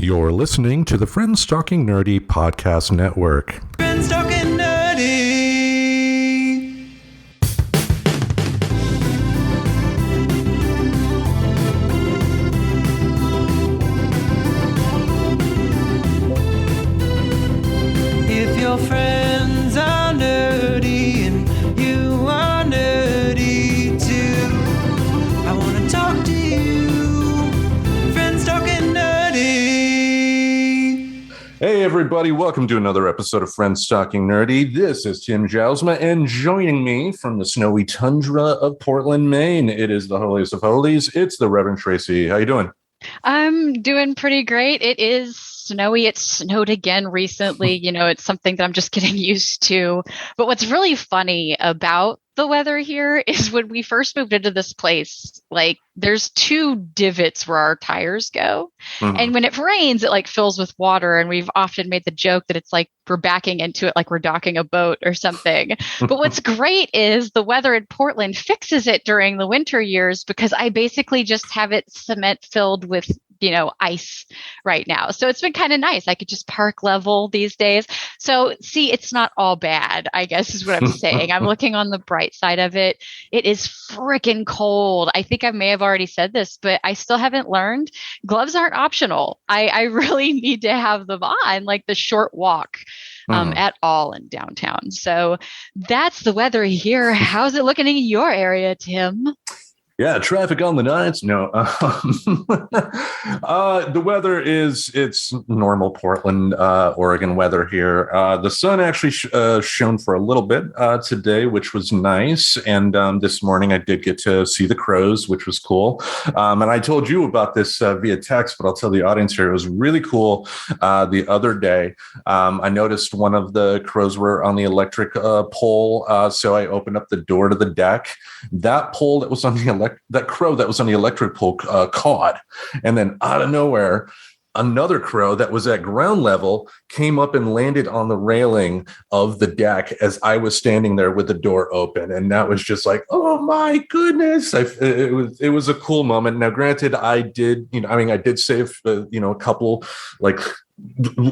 You're listening to the Friends Talking Nerdy Podcast Network. Friends Talking Nerdy. If your friends are nerdy and you are nerdy too, I want to talk to you. Friends Talking Nerdy. Hey everybody, welcome to another episode of Friends Talking Nerdy. This is Tim Jousma, and joining me from the snowy tundra of Portland, Maine, it is the holiest of holies. It's the Reverend Tracy. How you doing? I'm doing pretty great. It is snowy. It snowed again recently. It's something that I'm just getting used to. But what's really funny about the weather here is when we first moved into this place, there's two divots where our tires go. Mm-hmm. And when it rains, it fills with water. And we've often made the joke that it's like we're backing into it like we're docking a boat or something. But what's great is the weather in Portland fixes it during the winter years because I basically just have it cement filled with ice right now. So it's been kind of nice. I could just park level these days. So see, it's not all bad, I guess is what I'm saying. I'm looking on the bright side of it. It is freaking cold. I think I may have already said this, but I still haven't learned. Gloves aren't optional. I really need to have them on, like the short walk at all in downtown. So that's the weather here. How's it looking in your area, Tim? Yeah, traffic on the nights. No, the weather it's normal Portland, Oregon weather here. The sun actually shone for a little bit today, which was nice. And this morning I did get to see the crows, which was cool. And I told you about this via text, but I'll tell the audience here, it was really cool. The other day, I noticed one of the crows were on the electric pole. So I opened up the door to the deck. That pole that was on the that crow that was on the electric pole caught, and then out of nowhere, another crow that was at ground level came up and landed on the railing of the deck as I was standing there with the door open, and that was just like, oh my goodness! It was a cool moment. Now, granted, I did say a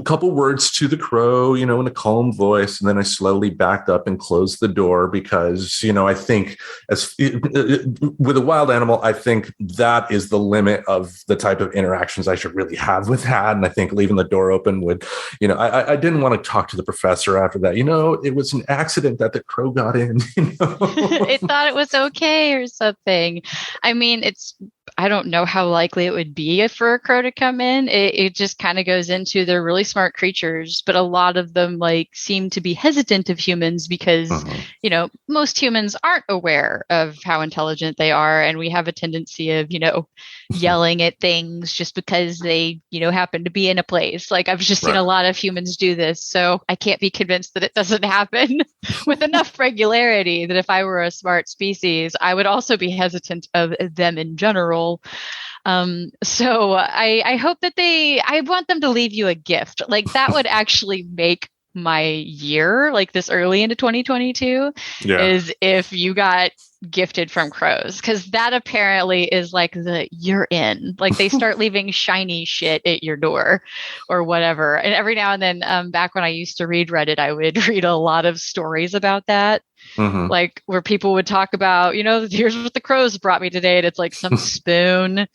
couple words to the crow, in a calm voice. And then I slowly backed up and closed the door because, I think with a wild animal, I think that is the limit of the type of interactions I should really have with that. And I think leaving the door open would, I didn't want to talk to the professor after that. It was an accident that the crow got in. It thought it was okay or something. I mean, I don't know how likely it would be for a crow to come in. It just kind of goes into they're really smart creatures, but a lot of them seem to be hesitant of humans because, most humans aren't aware of how intelligent they are. And we have a tendency of, yelling at things just because they, happen to be in a place. I've just seen a lot of humans do this. So I can't be convinced that it doesn't happen with enough regularity that if I were a smart species, I would also be hesitant of them in general. So I hope that I want them to leave you a gift. That would actually make my year, this early into 2022, is if you got gifted from crows, because that apparently is you're in. They start leaving shiny shit at your door or whatever. And every now and then, back when I used to read Reddit, I would read a lot of stories about that. Mm-hmm. Where people would talk about, here's what the crows brought me today. And it's some spoon,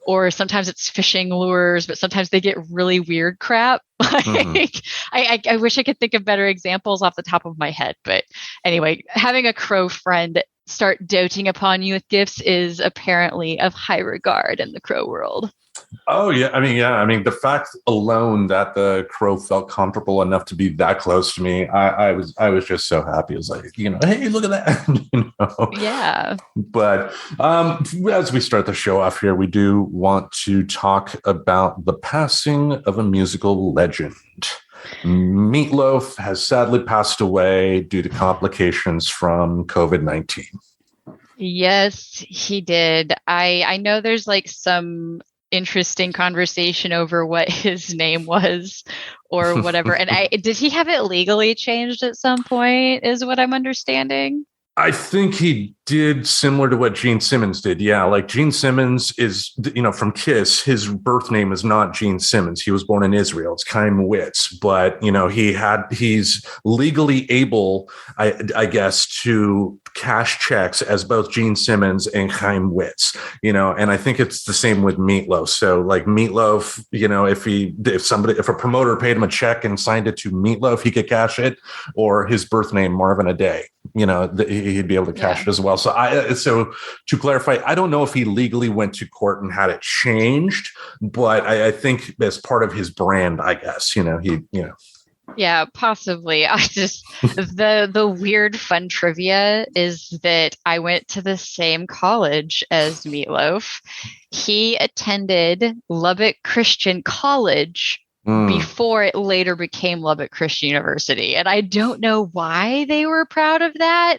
or sometimes it's fishing lures, but sometimes they get really weird crap. I wish I could think of better examples off the top of my head. But anyway, having a crow friend start doting upon you with gifts is apparently of high regard in the crow world. Oh, yeah. I mean, the fact alone that the crow felt comfortable enough to be that close to me, I was just so happy. It was hey, look at that. Yeah. But as we start the show off here, we do want to talk about the passing of a musical legend. Meatloaf has sadly passed away due to complications from COVID-19. Yes, he did. I know there's some interesting conversation over what his name was or whatever. And did he have it legally changed at some point, is what I'm understanding? I think he did similar to what Gene Simmons did. Yeah, like Gene Simmons is, from Kiss, his birth name is not Gene Simmons. He was born in Israel. It's Chaim Witz, but he's legally able, I guess, to cash checks as both Gene Simmons and Chaim Witz. And I think it's the same with Meatloaf. So like Meatloaf, if a promoter paid him a check and signed it to Meatloaf, he could cash it, or his birth name Marvin a Day. He'd be able to cash it as well. So to clarify, I don't know if he legally went to court and had it changed, but I think as part of his brand, I guess, Yeah, possibly. I just the weird fun trivia is that I went to the same college as Meatloaf. He attended Lubbock Christian College before it later became Lubbock Christian University. And I don't know why they were proud of that.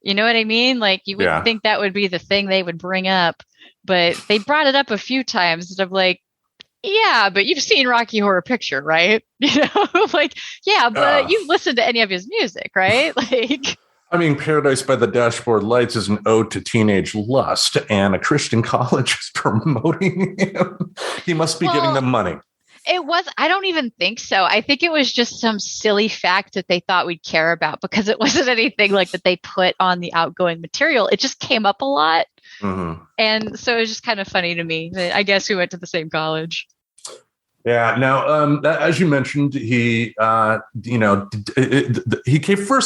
You know what I mean? Like, you wouldn't think that would be the thing they would bring up, but they brought it up a few times. And I'm like, yeah, but you've seen Rocky Horror Picture, right? Like, yeah, but you've listened to any of his music, right? Like, I mean, Paradise by the Dashboard Lights is an ode to teenage lust, and a Christian college is promoting him. He must be giving them money. I don't even think so. I think it was just some silly fact that they thought we'd care about, because it wasn't anything like that they put on the outgoing material. It just came up a lot. Mm-hmm. And so it was just kind of funny to me. I guess we went to the same college. Yeah. Now, as you mentioned, he first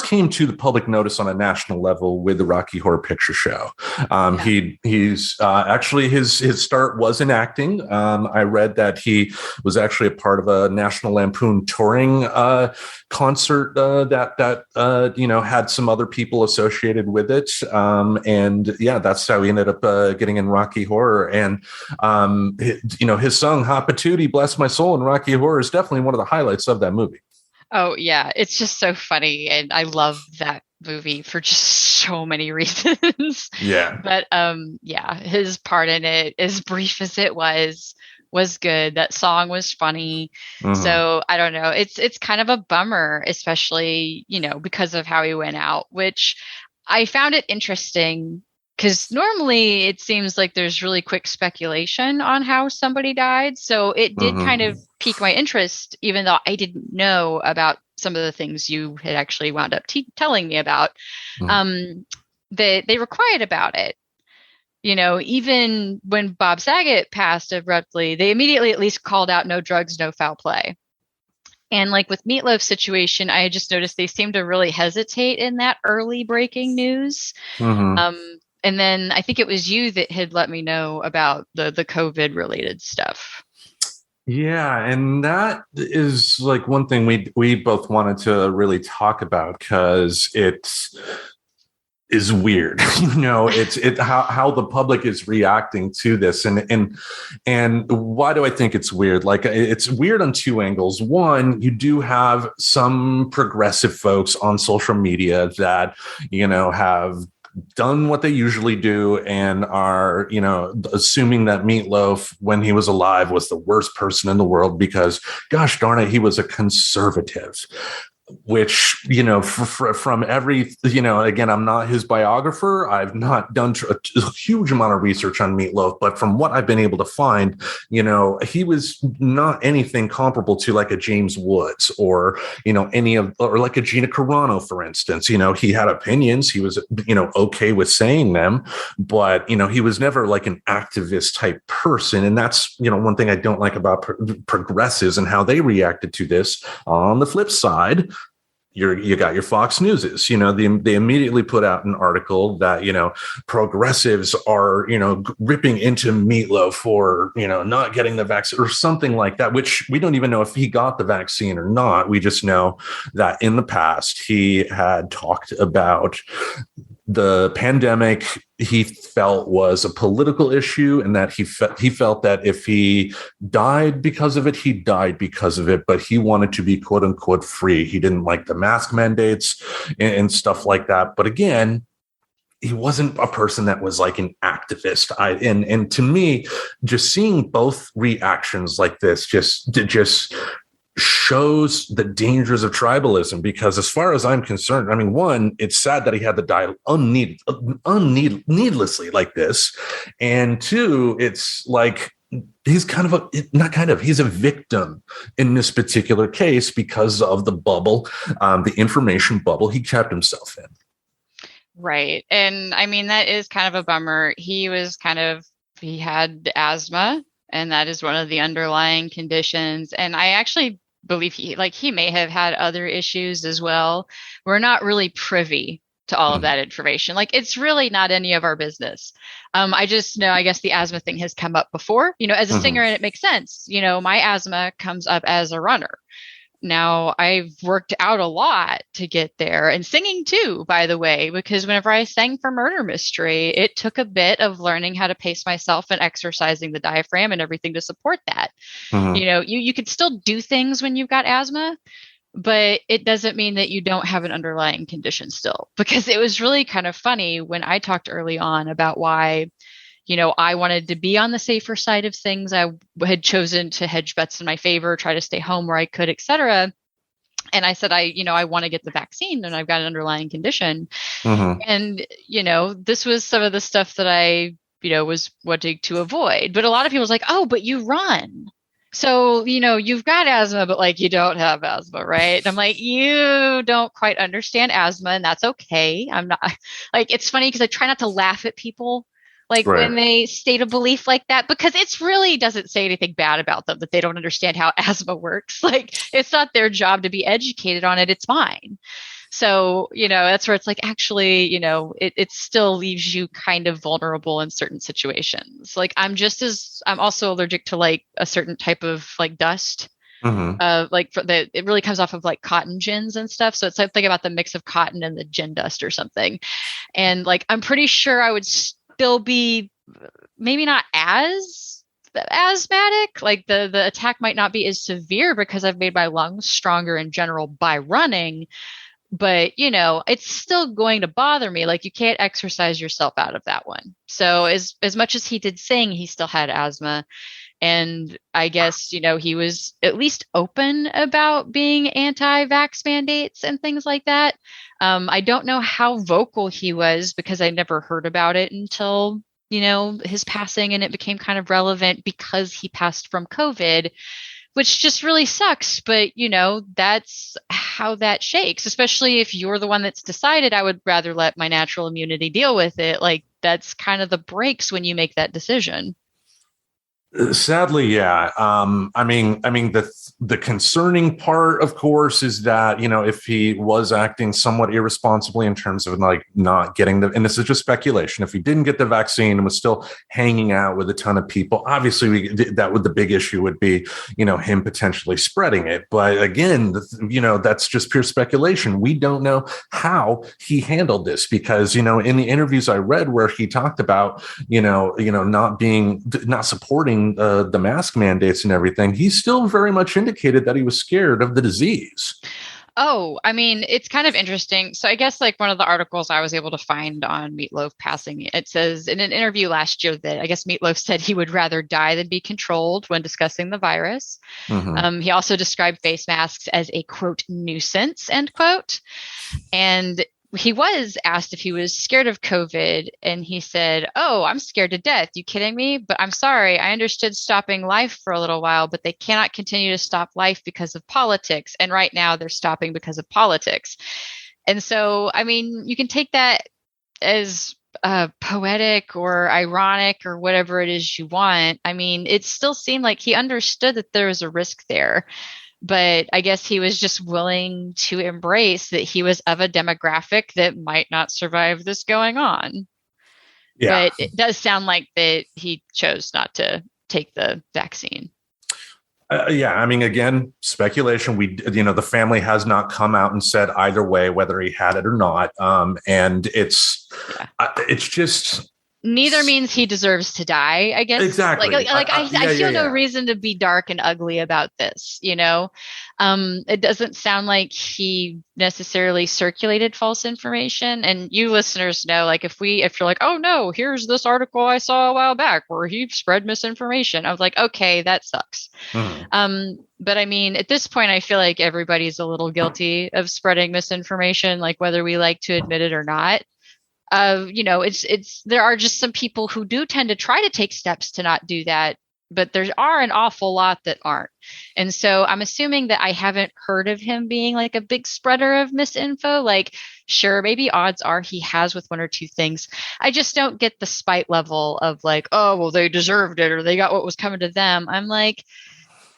came to the public notice on a national level with the Rocky Horror Picture Show. He's actually his start was in acting. I read that he was actually a part of a National Lampoon touring concert that had some other people associated with it. That's how he ended up getting in Rocky Horror. And his song "Hot Patootie, Bless My Soul" in Rocky Horror is definitely one of the highlights of that movie. Oh yeah, it's just so funny, and I love that movie for just so many reasons. Yeah. But his part in it, as brief as it was good. That song was funny. Mm-hmm. So I don't know. It's kind of a bummer, especially, because of how he went out, which I found it interesting, because normally it seems like there's really quick speculation on how somebody died. So it did kind of pique my interest, even though I didn't know about some of the things you had actually wound up telling me about. They were quiet about it. Even when Bob Saget passed abruptly, they immediately at least called out no drugs, no foul play. And like with Meatloaf's situation, I just noticed they seemed to really hesitate in that early breaking news. And then I think it was you that had let me know about the COVID related stuff. Yeah, and that is like one thing we both wanted to really talk about, because it is weird. It's how the public is reacting to this, and why do I think it's weird? Like, it's weird on two angles. One, you do have some progressive folks on social media that have done what they usually do and are, assuming that Meatloaf, when he was alive, was the worst person in the world because, gosh darn it, he was a conservative. Which, from every, again, I'm not his biographer. I've not done a huge amount of research on Meatloaf, but from what I've been able to find, he was not anything comparable to like a James Woods or, or like a Gina Carano, for instance. He had opinions. He was, okay with saying them, but, he was never like an activist type person. And that's, one thing I don't like about progressives and how they reacted to this. On the flip side, you got your Fox Newses, they immediately put out an article that, progressives are, ripping into Meatloaf for, not getting the vaccine or something like that, which we don't even know if he got the vaccine or not. We just know that in the past he had talked about the pandemic he felt was a political issue, and that he felt that if he died because of it, he died because of it, but he wanted to be quote unquote free. He didn't like the mask mandates and stuff like that. But again, he wasn't a person that was like an activist. And to me, just seeing both reactions like this just shows the dangers of tribalism, because as far as I'm concerned, I mean, one, it's sad that he had to die needlessly like this. And two, it's like, he's he's a victim in this particular case because of the bubble, the information bubble he kept himself in. Right. And I mean, that is kind of a bummer. He had asthma, and that is one of the underlying conditions. And I actually believe he may have had other issues as well. We're not really privy to all of that information. Like, it's really not any of our business. I just know, I guess the asthma thing has come up before, as a singer, and it makes sense. My asthma comes up as a runner. Now, I've worked out a lot to get there, and singing too, by the way, because whenever I sang for Murder Mystery, it took a bit of learning how to pace myself and exercising the diaphragm and everything to support that. You can still do things when you've got asthma, but it doesn't mean that you don't have an underlying condition still. Because it was really kind of funny when I talked early on about why I wanted to be on the safer side of things. I had chosen to hedge bets in my favor, try to stay home where I could, etc. And I said, I want to get the vaccine, and I've got an underlying condition. And, this was some of the stuff that I, was wanting to avoid. But a lot of people was like, oh, but you run. So, you've got asthma, but like, you don't have asthma, right? And I'm like, you don't quite understand asthma, and that's okay. I'm not like, it's funny because I try not to laugh at people when they state a belief like that, because it's really doesn't say anything bad about them that they don't understand how asthma works. Like, it's not their job to be educated on it. It's mine. So, that's where it's like, actually, it still leaves you kind of vulnerable in certain situations. Like, I'm also allergic to like a certain type of like dust. It really comes off of like cotton gins and stuff. So it's like, think about the mix of cotton and the gin dust or something. And like, I'm pretty sure I would still be maybe not as asthmatic. Like the attack might not be as severe because I've made my lungs stronger in general by running, but it's still going to bother me. Like, you can't exercise yourself out of that one. So as much as he did sing, he still had asthma. And I guess, he was at least open about being anti-vax mandates and things like that. I don't know how vocal he was, because I never heard about it until, his passing, and it became kind of relevant because he passed from COVID, which just really sucks. But, that's how that shakes, especially if you're the one that's decided, I would rather let my natural immunity deal with it. Like, that's kind of the breaks when you make that decision. Sadly, yeah. I mean, the concerning part, of course, is that, if he was acting somewhat irresponsibly in terms of like not getting and this is just speculation, if he didn't get the vaccine and was still hanging out with a ton of people, obviously the big issue would be, him potentially spreading it. But again, that's just pure speculation. We don't know how he handled this, because, in the interviews I read where he talked about, not supporting the mask mandates and everything, he still very much indicated that he was scared of the disease. Oh, I mean, it's kind of interesting. So I guess like one of the articles I was able to find on Meatloaf passing, it says in an interview last year that I guess Meatloaf said he would rather die than be controlled when discussing the virus. He also described face masks as a, quote, nuisance, end quote. And he was asked if he was scared of COVID, and he said, "Oh, I'm scared to death. You kidding me? But I'm sorry. I understood stopping life for a little while, but they cannot continue to stop life because of politics. And right now they're stopping because of politics." And so, I mean, you can take that as poetic or ironic or whatever it is you want. I mean, it still seemed like he understood that there was a risk there. But I guess he was just willing to embrace that he was of a demographic that might not survive this going on. Yeah. But it does sound like that he chose not to take the vaccine. Yeah, I mean, again, speculation. The family has not come out and said either way whether he had it or not. And it's just neither means he deserves to die, I guess. Exactly. I feel no reason to be dark and ugly about this, you know? It doesn't sound like he necessarily circulated false information. And you listeners know, like, if you're like, oh no, here's this article I saw a while back where he spread misinformation. I was like, okay, that sucks. But I mean, at this point, I feel like everybody's a little guilty of spreading misinformation, like whether we like to admit it or not. You know, there are just some people who do tend to try to take steps to not do that, but there are an awful lot that aren't. And so I'm assuming that I haven't heard of him being like a big spreader of misinfo. Like, sure, maybe odds are he has with one or two things. I just don't get the spite level of like, oh, well, they deserved it or they got what was coming to them. I'm like,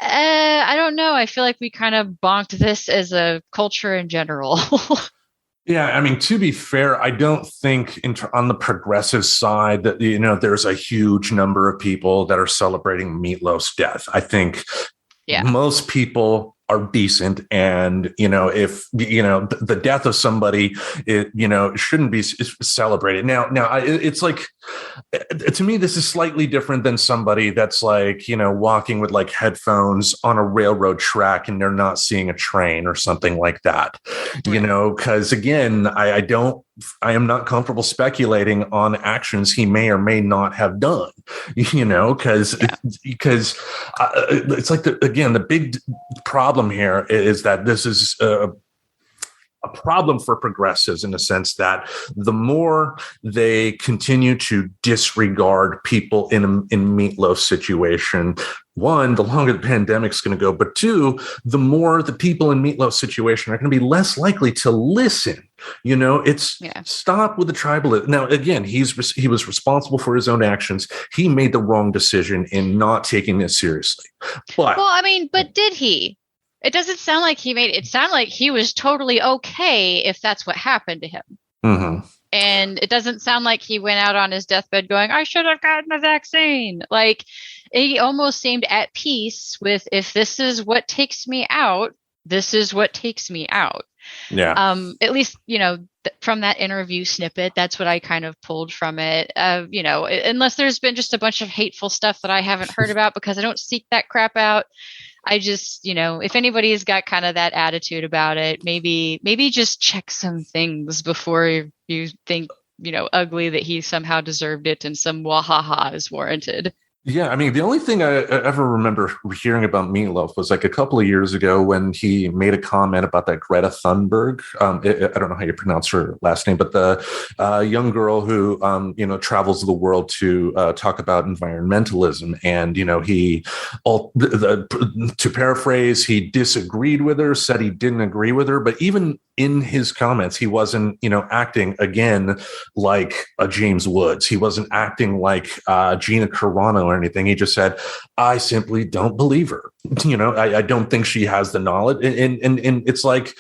I don't know. I feel like we kind of bonked this as a culture in general. Yeah, I mean, to be fair, I don't think on the progressive side that, you know, there's a huge number of people that are celebrating Meatloaf's death. I think most people are decent, and you know, if you know the death of somebody, it, you know, shouldn't be celebrated. Now, it's like, to me, this is slightly different than somebody that's like, you know, walking with like headphones on a railroad track and they're not seeing a train or something like that. You know, because again, I am not comfortable speculating on actions he may or may not have done, you know, because it's like, the big problem here is that this is a problem for progressives in the sense that the more they continue to disregard people in Meatloaf's situation, one, the longer the pandemic's going to go, but two, the more the people in Meatloaf's situation are going to be less likely to listen. You know, it's stop with the tribalism. Now, again, he was responsible for his own actions. He made the wrong decision in not taking this seriously. But did he? It doesn't sound like he made it. It sounded like he was totally okay if that's what happened to him. Mm-hmm. And it doesn't sound like he went out on his deathbed going, I should have gotten a vaccine. Like, he almost seemed at peace with, if this is what takes me out, this is what takes me out. Yeah. At least, you know, from that interview snippet, that's what I kind of pulled from it. You know, unless there's been just a bunch of hateful stuff that I haven't heard about because I don't seek that crap out. I just, you know, if anybody's got kind of that attitude about it, maybe just check some things before you think, you know, ugly that he somehow deserved it and some wahaha is warranted. Yeah, I mean, the only thing I ever remember hearing about Meatloaf was like a couple of years ago when he made a comment about that Greta Thunberg. I don't know how you pronounce her last name, but the young girl who, you know, travels the world to talk about environmentalism. And, you know, to paraphrase, he disagreed with her, said he didn't agree with her. But even in his comments, he wasn't, you know, acting again like a James Woods. He wasn't acting like Gina Carano or anything. He just said, I simply don't believe her. You know, I don't think she has the knowledge. And it's like,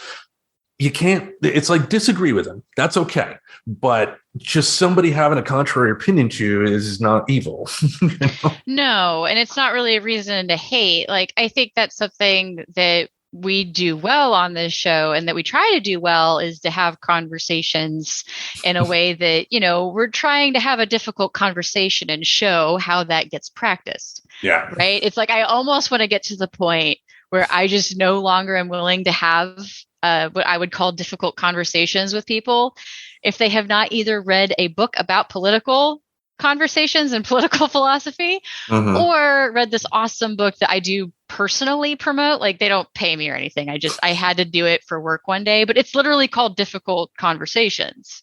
you can't, it's like, disagree with him. That's okay. But just somebody having a contrary opinion to you is not evil. You know? No, and it's not really a reason to hate. Like, I think that's something that we do well on this show and that we try to do well is to have conversations in a way that, you know, we're trying to have a difficult conversation and show how that gets practiced. Yeah. Right. It's like, I almost want to get to the point where I just no longer am willing to have what I would call difficult conversations with people if they have not either read a book about political conversations and political philosophy or read this awesome book that I do personally promote. Like, they don't pay me or anything. I had to do it for work one day, but it's literally called Difficult Conversations.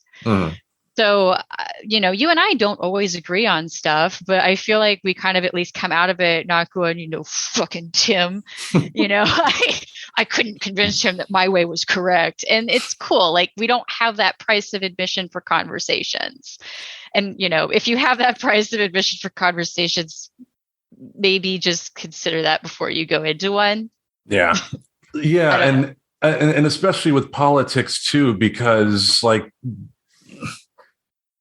So, you know, you and I don't always agree on stuff, but I feel like we kind of at least come out of it not going, you know, fucking Tim, you know, I couldn't convince him that my way was correct. And it's cool. Like, we don't have that price of admission for conversations. And, you know, if you have that price of admission for conversations, maybe just consider that before you go into one. Yeah. Yeah. And especially with politics too, because like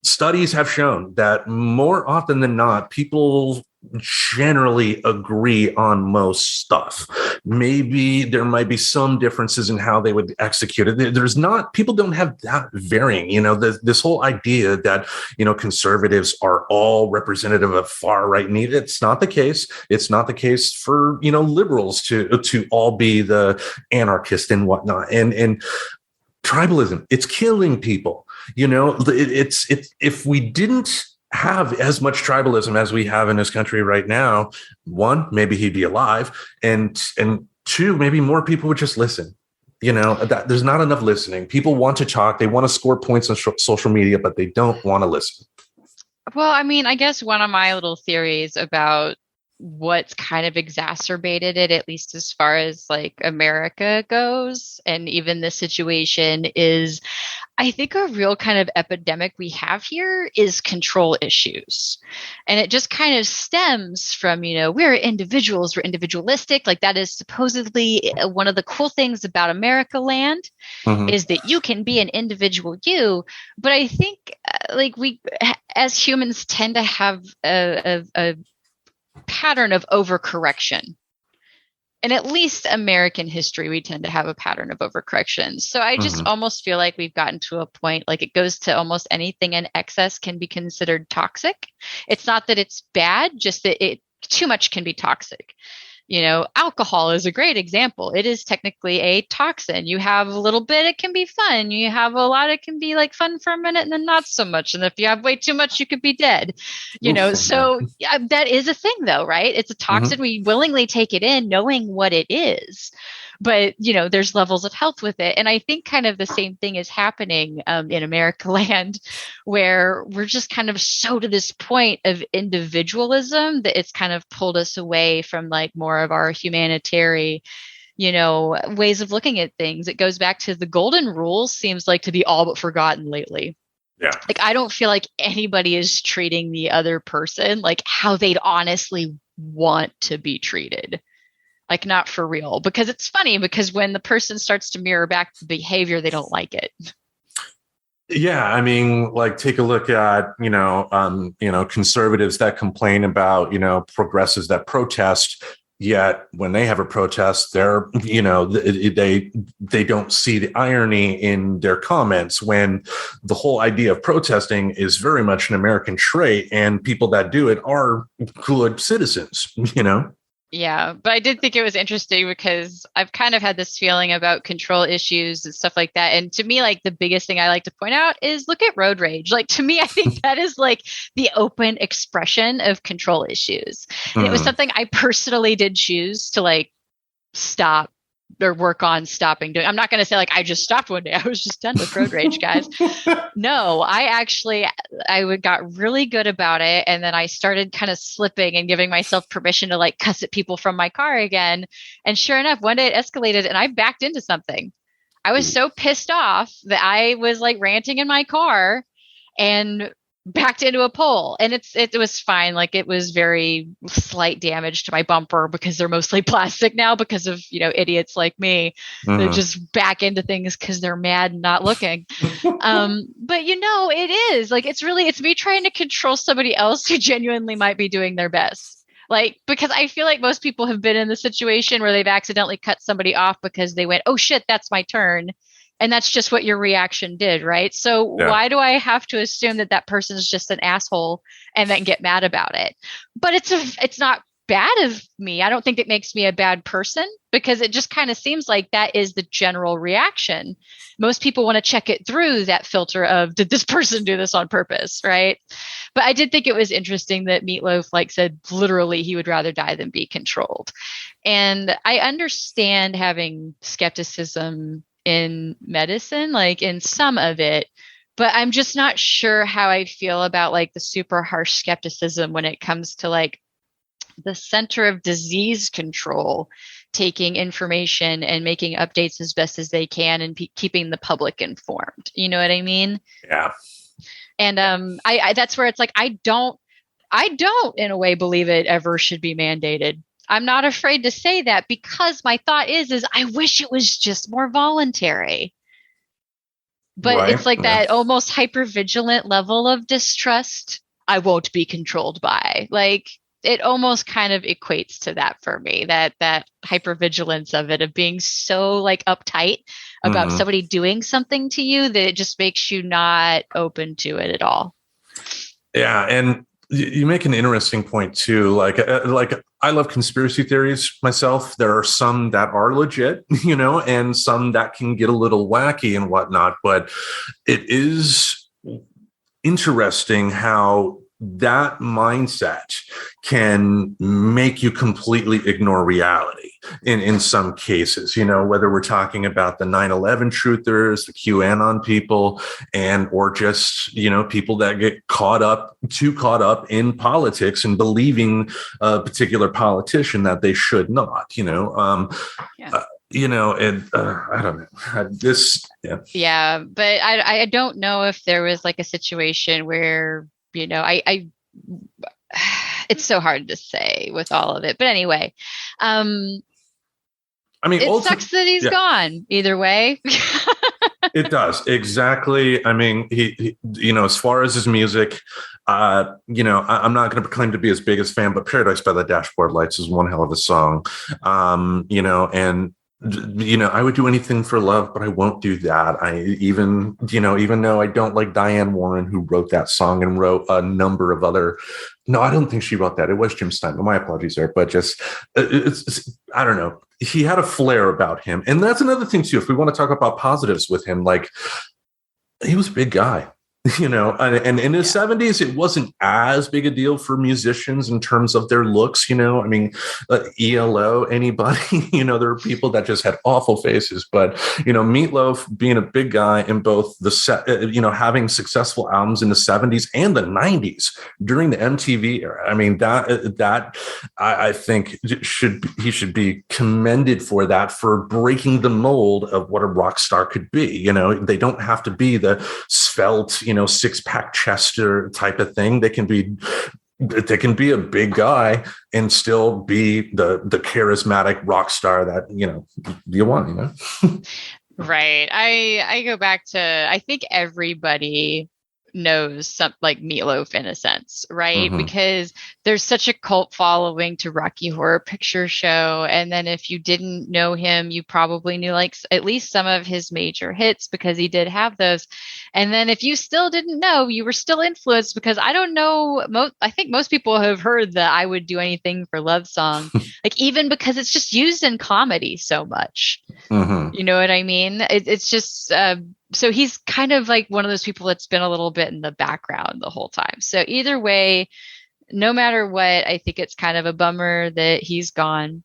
studies have shown that more often than not, people generally agree on most stuff. Maybe there might be some differences in how they would execute it. There's not, people don't have that varying, this whole idea that, conservatives are all representative of far right need. It's not the case. It's not the case for, liberals to all be the anarchist and whatnot. And tribalism, it's killing people. It's if we didn't have as much tribalism as we have in this country right now, one, maybe he'd be alive, and two, maybe more people would just listen. That there's not enough listening. People want to talk, they want to score points on social media, but they don't want to listen. Well, I mean, I guess one of my little theories about what's kind of exacerbated it, at least as far as like America goes, and even this situation, is I think a real kind of epidemic we have here is control issues. And it just kind of stems from, we're individuals, we're individualistic. Like that is supposedly one of the cool things about America land, is that you can be an individual you. But I think like we as humans tend to have a pattern of overcorrection. In at least American history, we tend to have a pattern of overcorrection. So I just almost feel like we've gotten to a point, like it goes to almost anything in excess can be considered toxic. It's not that it's bad, just that too much can be toxic. Alcohol is a great example. It is technically a toxin. You have a little bit, it can be fun. You have a lot, it can be like fun for a minute and then not so much. And if you have way too much, you could be dead. So yeah, that is a thing though, right? It's a toxin. We willingly take it in knowing what it is. But, there's levels of health with it. And I think kind of the same thing is happening in America land, where we're just kind of so to this point of individualism that it's kind of pulled us away from like more of our humanitarian, ways of looking at things. It goes back to the golden rule seems like to be all but forgotten lately. Yeah. Like, I don't feel like anybody is treating the other person like how they'd honestly want to be treated. Like, not for real, because it's funny because when the person starts to mirror back the behavior, they don't like it. Yeah. I mean, like, take a look at, conservatives that complain about, progressives that protest. Yet when they have a protest, they're, they don't see the irony in their comments, when the whole idea of protesting is very much an American trait, and people that do it are good citizens, Yeah, but I did think it was interesting because I've kind of had this feeling about control issues and stuff like that. And to me, like the biggest thing I like to point out is look at road rage. Like to me, I think that is like the open expression of control issues. And it was something I personally did choose to like stop or work on stopping doing. I'm not going to say like I just stopped one day. I was just done with road rage, guys. No, I got really good about it. And then I started kind of slipping and giving myself permission to like cuss at people from my car again. And sure enough, one day it escalated and I backed into something. I was so pissed off that I was like ranting in my car and backed into a pole, and it was fine. Like it was very slight damage to my bumper because they're mostly plastic now because of, idiots like me. They just back into things because they're mad and not looking. But it is like, it's me trying to control somebody else who genuinely might be doing their best. Like, because I feel like most people have been in the situation where they've accidentally cut somebody off because they went, oh shit, that's my turn. And that's just what your reaction did, right? So why do I have to assume that that person is just an asshole and then get mad about it? But it's not bad of me. I don't think it makes me a bad person, because it just kind of seems like that is the general reaction. Most people want to check it through that filter of, did this person do this on purpose, right? But I did think it was interesting that Meatloaf said literally he would rather die than be controlled. And I understand having skepticism in medicine, like in some of it, but I'm just not sure how I feel about like the super harsh skepticism when it comes to like the Center of Disease Control taking information and making updates as best as they can and keeping the public informed. You know what I mean? Yeah. And I that's where it's like I don't in a way believe it ever should be mandated. I'm not afraid to say that, because my thought is I wish it was just more voluntary. But it's like that almost hypervigilant level of distrust I won't be controlled by. Like, it almost kind of equates to that for me, that hypervigilance of it, of being so like uptight about Mhm. somebody doing something to you that it just makes you not open to it at all. Yeah, and you make an interesting point too. Like I love conspiracy theories myself. There are some that are legit, and some that can get a little wacky and whatnot. But it is interesting how that mindset can make you completely ignore reality in some cases, whether we're talking about the 9/11 truthers, the QAnon people, and or just, people that get too caught up in politics and believing a particular politician that they should not, Yeah. and I don't know this. Yeah. Yeah, but I don't know if there was like a situation where, I it's so hard to say with all of it. But anyway, I mean, it sucks that he's gone either way. It does. Exactly. I mean, he as far as his music, I'm not going to proclaim to be his biggest fan, but Paradise by the Dashboard Lights is one hell of a song. And I would do anything for love, but I won't do that. Even though I don't like Diane Warren, who wrote that song and wrote a number of other. No, I don't think she wrote that. It was Jim Steinman. My apologies there, but just I don't know. He had a flair about him, and that's another thing too. If we want to talk about positives with him, like he was a big guy. And in his 70s, it wasn't as big a deal for musicians in terms of their looks. I mean, ELO, anybody, there were people that just had awful faces. But, Meatloaf being a big guy in both the set, having successful albums in the 70s and the 90s during the MTV era. I mean, that I think he should be commended for that, for breaking the mold of what a rock star could be. They don't have to be the svelte, six-pack chester type of thing. They can be a big guy and still be the charismatic rock star that you want. Right. I go back to, I think everybody knows something like Meatloaf in a sense, right? Mm-hmm. Because there's such a cult following to Rocky Horror Picture Show. And then if you didn't know him, you probably knew like at least some of his major hits because he did have those. And then if you still didn't know, you were still influenced because I don't know, I think most people have heard the I Would Do Anything for Love song, like even because it's just used in comedy so much. Mm-hmm. You know what I mean? It's just, so he's kind of like one of those people that's been a little bit in the background the whole time. So either way, no matter what, I think it's kind of a bummer that he's gone.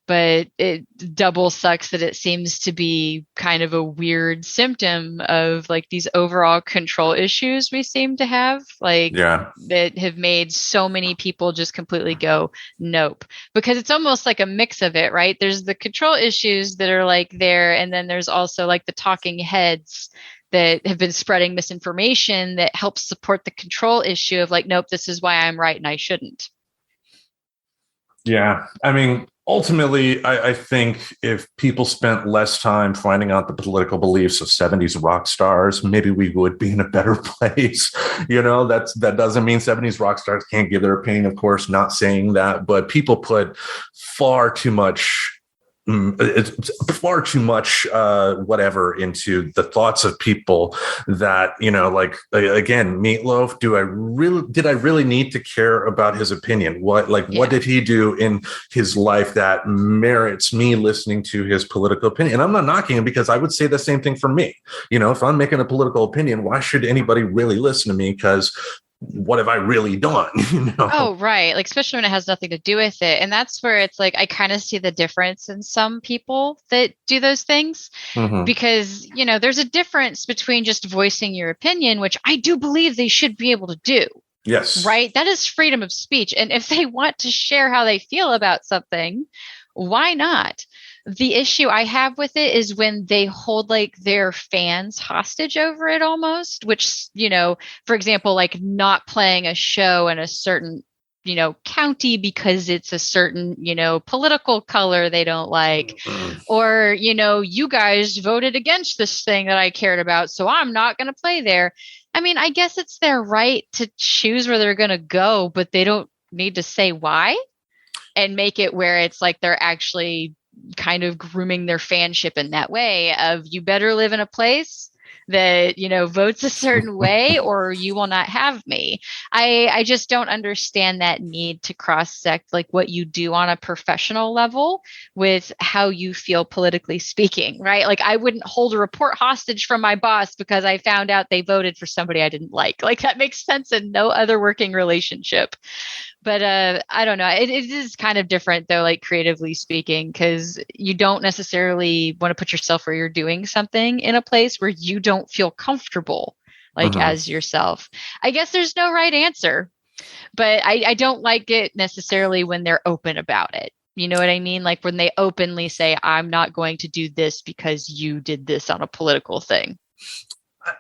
But it double sucks that it seems to be kind of a weird symptom of like these overall control issues we seem to have, like that have made so many people just completely go nope, because it's almost like a mix of it, right? There's the control issues that are like there, and then there's also like the talking heads that have been spreading misinformation that helps support the control issue of like, nope, this is why I'm right and I shouldn't. Yeah. I mean, ultimately, I think if people spent less time finding out the political beliefs of 70s rock stars, maybe we would be in a better place. That doesn't mean 70s rock stars can't give their opinion, of course, not saying that, but people put far too much whatever into the thoughts of people that, like, again, Meatloaf, did I really need to care about his opinion? What did he do in his life that merits me listening to his political opinion? And I'm not knocking him, because I would say the same thing for me. If I'm making a political opinion, why should anybody really listen to me? Because what have I really done? Oh, right. Like, especially when it has nothing to do with it. And that's where it's like, I kind of see the difference in some people that do those things, because, there's a difference between just voicing your opinion, which I do believe they should be able to do. Yes. Right. That is freedom of speech. And if they want to share how they feel about something, why not? The issue I have with it is when they hold like their fans hostage over it almost, which, for example, like not playing a show in a certain, county because it's a certain, political color they don't like, or, you guys voted against this thing that I cared about, so I'm not going to play there. I mean, I guess it's their right to choose where they're going to go, but they don't need to say why and make it where it's like they're actually kind of grooming their fanship in that way of you better live in a place that, votes a certain way or you will not have me. I just don't understand that need to cross sect like what you do on a professional level with how you feel politically speaking, right? Like I wouldn't hold a report hostage from my boss because I found out they voted for somebody I didn't like. Like that makes sense in no other working relationship. But I don't know. It is kind of different though, like creatively speaking, because you don't necessarily want to put yourself where you're doing something in a place where you don't feel comfortable, like Mhm. as yourself. I guess there's no right answer, but I don't like it necessarily when they're open about it. You know what I mean? Like when they openly say, I'm not going to do this because you did this on a political thing.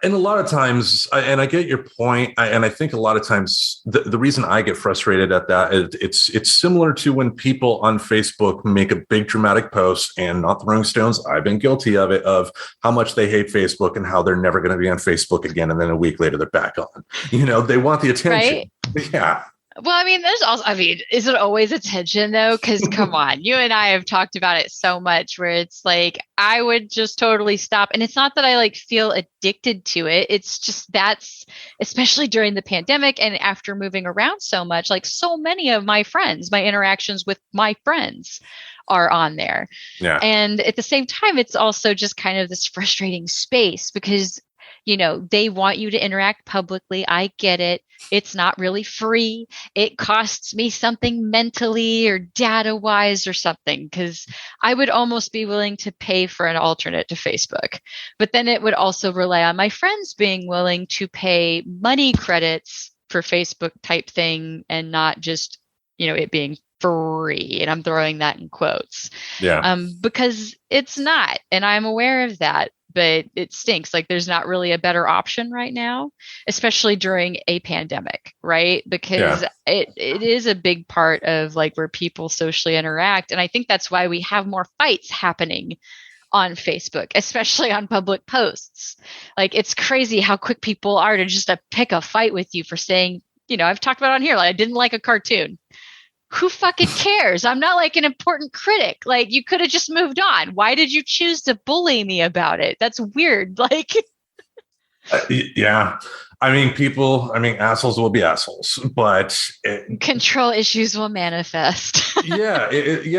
And a lot of times, and I get your point, and I think a lot of times the reason I get frustrated at that is it's similar to when people on Facebook make a big dramatic post, and not throwing stones, I've been guilty of it, of how much they hate Facebook and how they're never going to be on Facebook again, and then a week later they're back on. They want the attention. Right? Yeah. Well, I mean, is it always attention though? Because come on, you and I have talked about it so much where it's like, I would just totally stop. And it's not that I like feel addicted to it. It's just that's, especially during the pandemic and after moving around so much, like so many of my friends, my interactions with my friends are on there. Yeah. And at the same time, it's also just kind of this frustrating space because they want you to interact publicly. I get it. It's not really free. It costs me something mentally or data wise or something, because I would almost be willing to pay for an alternate to Facebook. But then it would also rely on my friends being willing to pay money credits for Facebook type thing and not just, it being free. And I'm throwing that in quotes. Yeah. Because it's not. And I'm aware of that. But it stinks. Like there's not really a better option right now, especially during a pandemic, right? Because it is a big part of like where people socially interact. And I think that's why we have more fights happening on Facebook, especially on public posts. Like it's crazy how quick people are to just pick a fight with you for saying, I've talked about on here, like I didn't like a cartoon. Who fucking cares? I'm not like an important critic. Like you could have just moved on. Why did you choose to bully me about it? That's weird. Like, yeah. Assholes will be assholes, but control issues will manifest. It's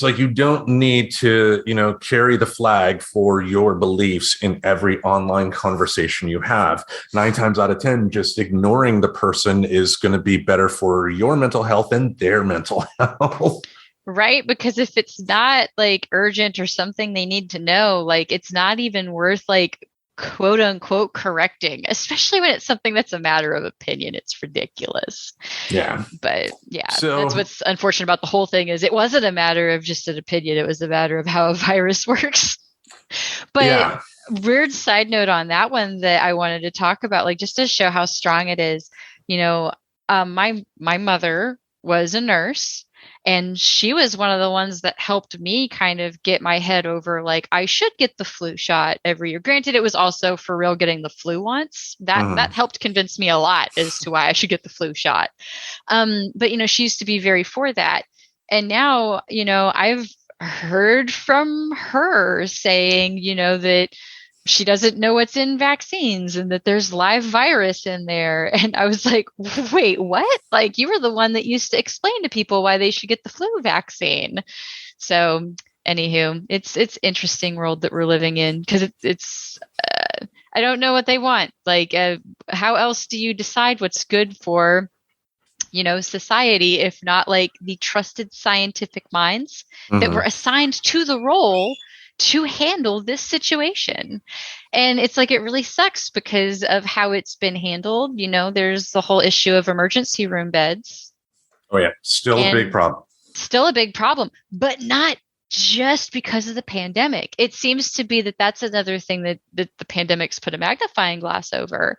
like you don't need to, carry the flag for your beliefs in every online conversation you have. 9 times out of 10, just ignoring the person is going to be better for your mental health and their mental health. Right? Because if it's not like urgent or something they need to know, like it's not even worth like quote unquote correcting, especially when it's something that's a matter of opinion. It's ridiculous. Yeah. But yeah, so, that's what's unfortunate about the whole thing is it wasn't a matter of just an opinion. It was a matter of how a virus works. But weird side note on that one that I wanted to talk about, like just to show how strong it is, my mother was a nurse. And she was one of the ones that helped me kind of get my head over, like, I should get the flu shot every year. Granted, it was also for real getting the flu once. That helped convince me a lot as to why I should get the flu shot. But, she used to be very for that. And now, I've heard from her saying, that she doesn't know what's in vaccines and that there's live virus in there. And I was like, wait, what? Like you were the one that used to explain to people why they should get the flu vaccine. So anywho, it's interesting world that we're living in because it's I don't know what they want. Like, how else do you decide what's good for, society, if not like the trusted scientific minds that were assigned to the role to handle this situation? And it's like, it really sucks because of how it's been handled. There's the whole issue of emergency room beds. Oh yeah. Still a big problem, but not just because of the pandemic. It seems to be that that's another thing that the pandemic's put a magnifying glass over,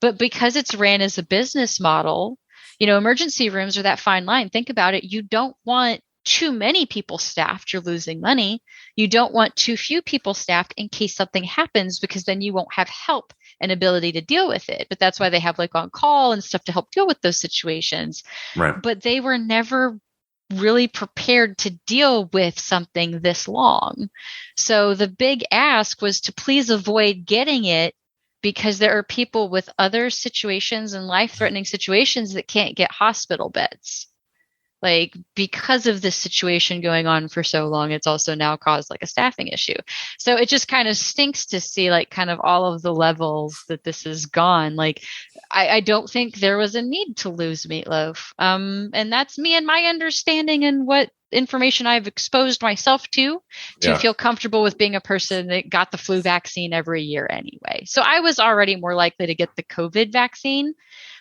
but because it's ran as a business model, emergency rooms are that fine line. Think about it. You don't want too many people staffed, you're losing money. You don't want too few people staffed in case something happens, because then you won't have help and ability to deal with it. But that's why they have like on call and stuff to help deal with those situations. Right. But they were never really prepared to deal with something this long. So the big ask was to please avoid getting it, because there are people with other situations and life-threatening situations that can't get hospital beds. Like, because of this situation going on for so long, it's also now caused like a staffing issue. So it just kind of stinks to see like kind of all of the levels that this has gone. Like, I don't think there was a need to lose Meatloaf. And that's me and my understanding and what information I've exposed myself to Yeah. feel comfortable with being a person that got the flu vaccine every year anyway. So I was already more likely to get the COVID vaccine.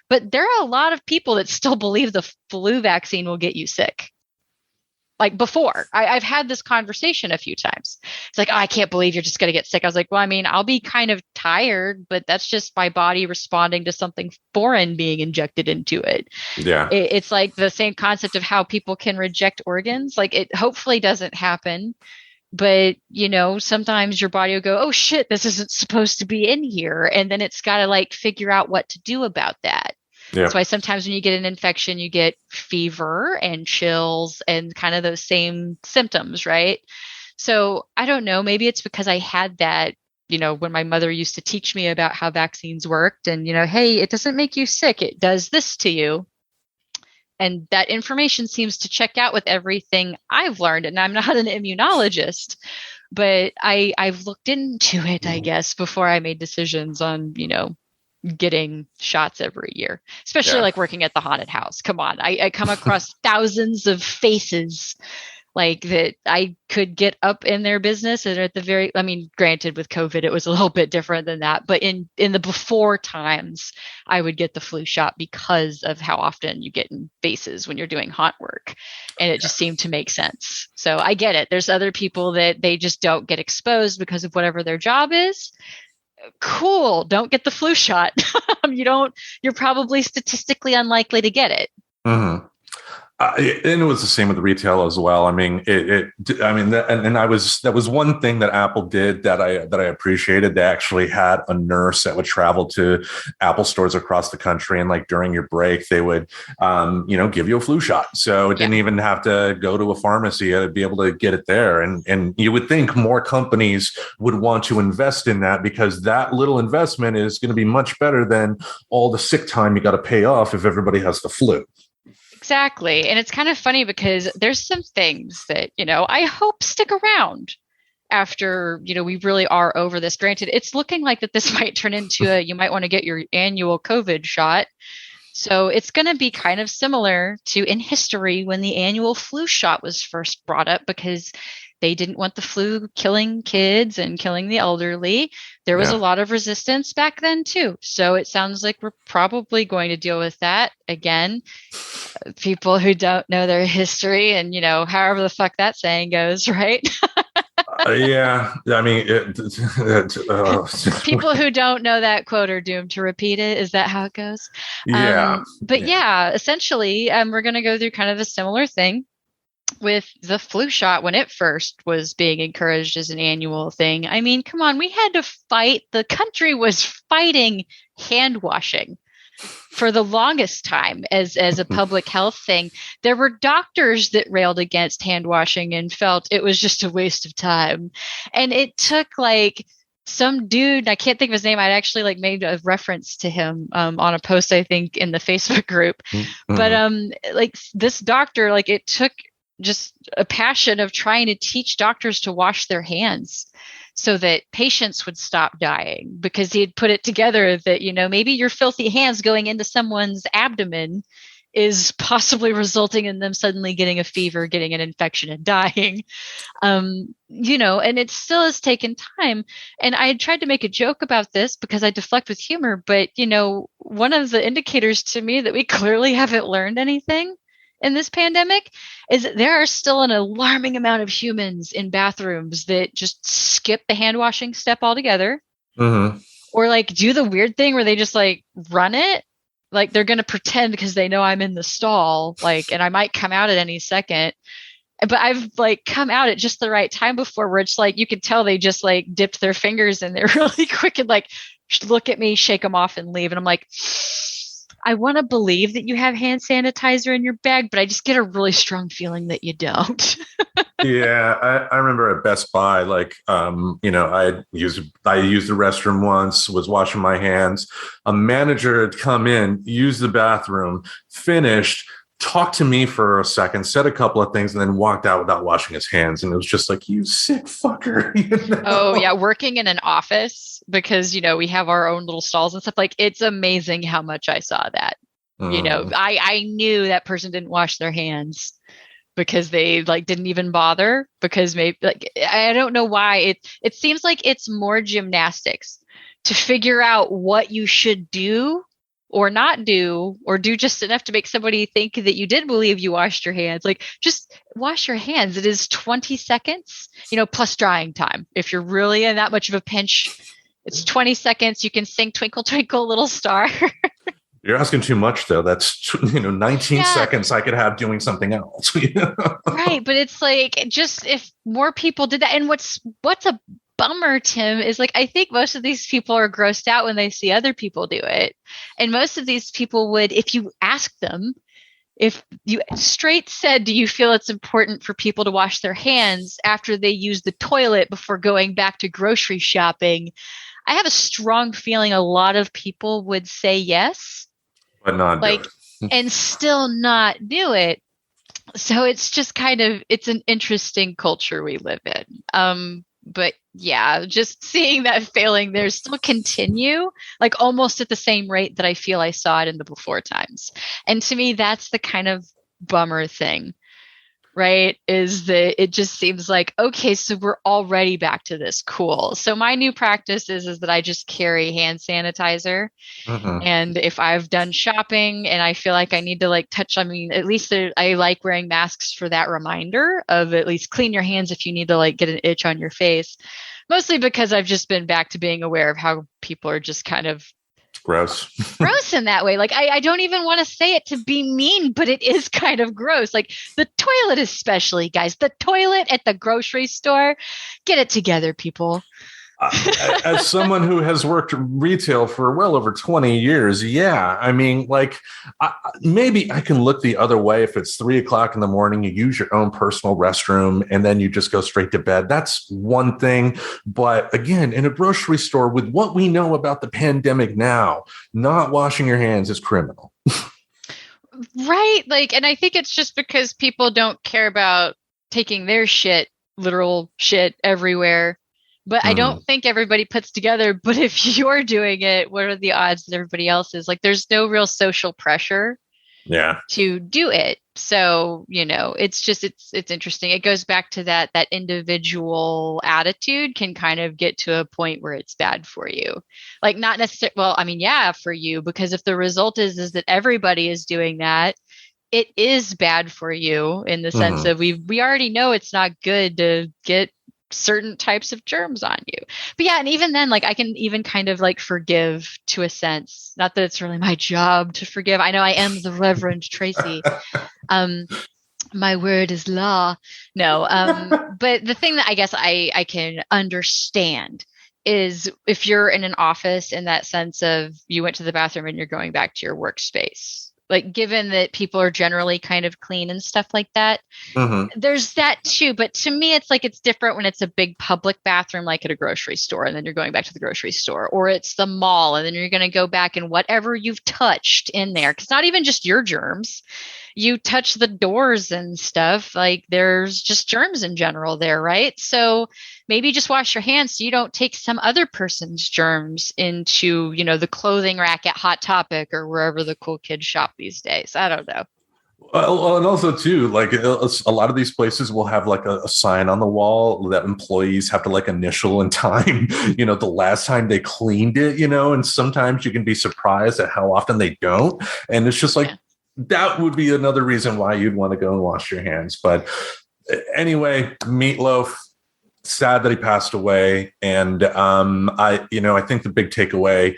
But there are a lot of people that still believe the flu vaccine will get you sick. Like before, I've had this conversation a few times. It's like, oh, I can't believe you're just going to get sick. I was like, well, I mean, I'll be kind of tired, but that's just my body responding to something foreign being injected into it. Yeah. It's like the same concept of how people can reject organs. Like, it hopefully doesn't happen. But, you know, sometimes your body will go, oh, shit, this isn't supposed to be in here. And then it's got to like figure out what to do about that. Yeah. That's why sometimes when you get an infection, you get fever and chills and kind of those same symptoms, right? So I don't know. Maybe it's because I had that, you know, when my mother used to teach me about how vaccines worked and, you know, hey, it doesn't make you sick. It does this to you. And that information seems to check out with everything I've learned. And I'm not an immunologist, but I've looked into it, I guess, before I made decisions on, you know, getting shots every year, especially like working at the haunted house. Come on. I come across thousands of faces like that I could get up in their business. And at the very, I mean, granted with COVID, it was a little bit different than that, but in the before times, I would get the flu shot because of how often you get in faces when you're doing haunt work. And it just seemed to make sense. So I get it. There's other people that they just don't get exposed because of whatever their job is. Cool. Don't get the flu shot. You're probably statistically unlikely to get it. Mm-hmm. And it was the same with retail as well. I mean, that was one thing that Apple did that I appreciated. They actually had a nurse that would travel to Apple stores across the country, and like during your break, they would, give you a flu shot. So it didn't even have to go to a pharmacy to be able to get it there. And you would think more companies would want to invest in that, because that little investment is going to be much better than all the sick time you got to pay off if everybody has the flu. Exactly. And it's kind of funny because there's some things that, you know, I hope stick around after, you know, we really are over this. Granted, it's looking like that this might turn into you might want to get your annual COVID shot. So it's going to be kind of similar to in history when the annual flu shot was first brought up, because they didn't want the flu killing kids and killing the elderly. There was a lot of resistance back then too. So it sounds like we're probably going to deal with that again. People who don't know their history and, you know, however the fuck that saying goes, right? Yeah. I mean, people who don't know that quote are doomed to repeat it. Is that how it goes? Yeah. Essentially, we're going to go through kind of a similar thing with the flu shot when it first was being encouraged as an annual thing. I mean, come on, we had to fight. The country was fighting hand washing for the longest time as a public health thing. There were doctors that railed against hand washing and felt it was just a waste of time. And it took like some dude, I can't think of his name. I'd actually like made a reference to him on a post, I think, in the Facebook group. Mm-hmm. But like this doctor, like it took just a passion of trying to teach doctors to wash their hands so that patients would stop dying, because he had put it together that, you know, maybe your filthy hands going into someone's abdomen is possibly resulting in them suddenly getting a fever, getting an infection and dying. You know, and it still has taken time. And I had tried to make a joke about this because I deflect with humor, but, you know, one of the indicators to me that we clearly haven't learned anything in this pandemic is that there are still an alarming amount of humans in bathrooms that just skip the hand washing step altogether. Mm-hmm. Or like do the weird thing where they just like run it. Like they're going to pretend because they know I'm in the stall, like, and I might come out at any second. But I've like come out at just the right time before where it's like you could tell they just like dipped their fingers in there really quick and like look at me, shake them off and leave. And I'm like, I want to believe that you have hand sanitizer in your bag, but I just get a really strong feeling that you don't. Yeah, I remember at Best Buy, like, I used the restroom once, was washing my hands. A manager had come in, used the bathroom, finished, talked to me for a second, said a couple of things, and then walked out without washing his hands. And it was just like, you sick fucker. Oh, yeah. Working in an office because, we have our own little stalls and stuff. Like, it's amazing how much I saw that. I knew that person didn't wash their hands because they like didn't even bother because maybe like I don't know why it seems like it's more gymnastics to figure out what you should do or not do or do just enough to make somebody think that you did believe you washed your hands. Like just wash your hands. It is 20 seconds, plus drying time. If you're really in that much of a pinch, it's 20 seconds. You can sing Twinkle Twinkle Little Star. You're asking too much, though. That's 19 seconds I could have doing something else. Right, but it's like just if more people did that, and what's a bummer, Tim, is like I think most of these people are grossed out when they see other people do it, and most of these people would, if you ask them, if you straight said, "Do you feel it's important for people to wash their hands after they use the toilet before going back to grocery shopping?" I have a strong feeling a lot of people would say yes. But not like and still not do it. So it's just it's an interesting culture we live in. But yeah, just seeing that failing there still continue like almost at the same rate that I feel I saw it in the before times. And to me, that's the kind of bummer thing, right? Is that it just seems like, okay, so we're already back to this. Cool. So my new practice is that I just carry hand sanitizer. Mm-hmm. And if I've done shopping and I feel like I need to like touch, at least I like wearing masks for that reminder of at least clean your hands if you need to like get an itch on your face. Mostly because I've just been back to being aware of how people are just kind of gross in that way. Like I don't even want to say it to be mean, but it is kind of gross. Like the toilet, especially, guys, the toilet at the grocery store. Get it together, people. As someone who has worked retail for well over 20 years, yeah, I mean, like, maybe I can look the other way if it's 3:00 in the morning, you use your own personal restroom, and then you just go straight to bed. That's one thing. But again, in a grocery store, with what we know about the pandemic now, not washing your hands is criminal. Right. Like, and I think it's just because people don't care about taking their shit, literal shit everywhere. But I don't think everybody puts together, but if you're doing it, what are the odds that everybody else is? Like, there's no real social pressure to do it. So, it's just, it's interesting. It goes back to that individual attitude can kind of get to a point where it's bad for you. Like, not necessarily, well, I mean, yeah, for you, because if the result is that everybody is doing that, it is bad for you in the sense of we already know it's not good to get certain types of germs on you. But yeah, and even then, like I can even kind of like forgive to a sense. Not that it's really my job to forgive. I know I am the Reverend Tracy. My word is law. No, but the thing that I guess I can understand is if you're in an office in that sense of you went to the bathroom and you're going back to your workspace. Like, given that people are generally kind of clean and stuff like that, there's that too. But to me, it's like it's different when it's a big public bathroom, like at a grocery store, and then you're going back to the grocery store, or it's the mall, and then you're going to go back and whatever you've touched in there, because not even just your germs, you touch the doors and stuff. Like, there's just germs in general there, right? So maybe just wash your hands so you don't take some other person's germs into, the clothing rack at Hot Topic or wherever the cool kids shop these days. I don't know. Well, and also too, like a lot of these places will have like a sign on the wall that employees have to like initial in time, the last time they cleaned it, and sometimes you can be surprised at how often they don't. And it's just like, that would be another reason why you'd want to go and wash your hands. But anyway, Meatloaf, sad that he passed away. And I think the big takeaway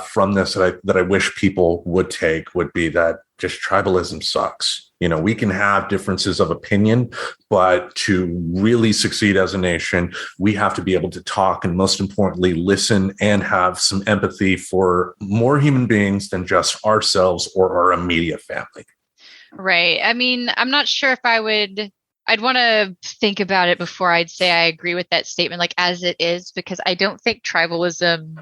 from this that I wish people would take would be that just tribalism sucks. We can have differences of opinion, but to really succeed as a nation, we have to be able to talk and, most importantly, listen and have some empathy for more human beings than just ourselves or our immediate family. Right. I mean, I'm not sure if I'd want to think about it before I'd say I agree with that statement, like as it is, because I don't think tribalism,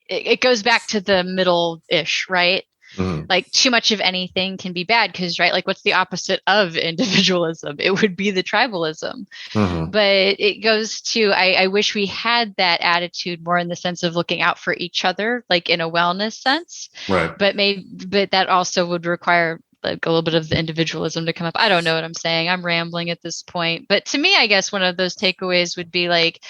it goes back to the middle-ish, right? Mm-hmm. Like too much of anything can be bad because, right, like what's the opposite of individualism? It would be the tribalism. Mm-hmm. But it goes to, I wish we had that attitude more in the sense of looking out for each other, like in a wellness sense. Right. But that also would require like a little bit of the individualism to come up. I don't know what I'm saying. I'm rambling at this point. But to me, I guess one of those takeaways would be like,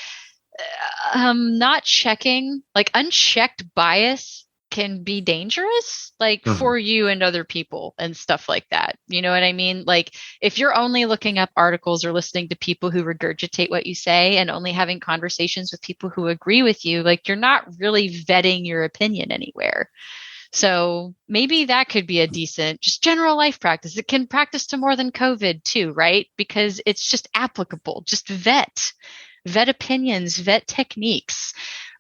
not checking, like unchecked bias can be dangerous, like for you and other people and stuff like that. You know what I mean? Like if you're only looking up articles or listening to people who regurgitate what you say and only having conversations with people who agree with you, like you're not really vetting your opinion anywhere. So maybe that could be a decent, just general life practice. It can practice to more than COVID too, right? Because it's just applicable. Just vet opinions, vet techniques.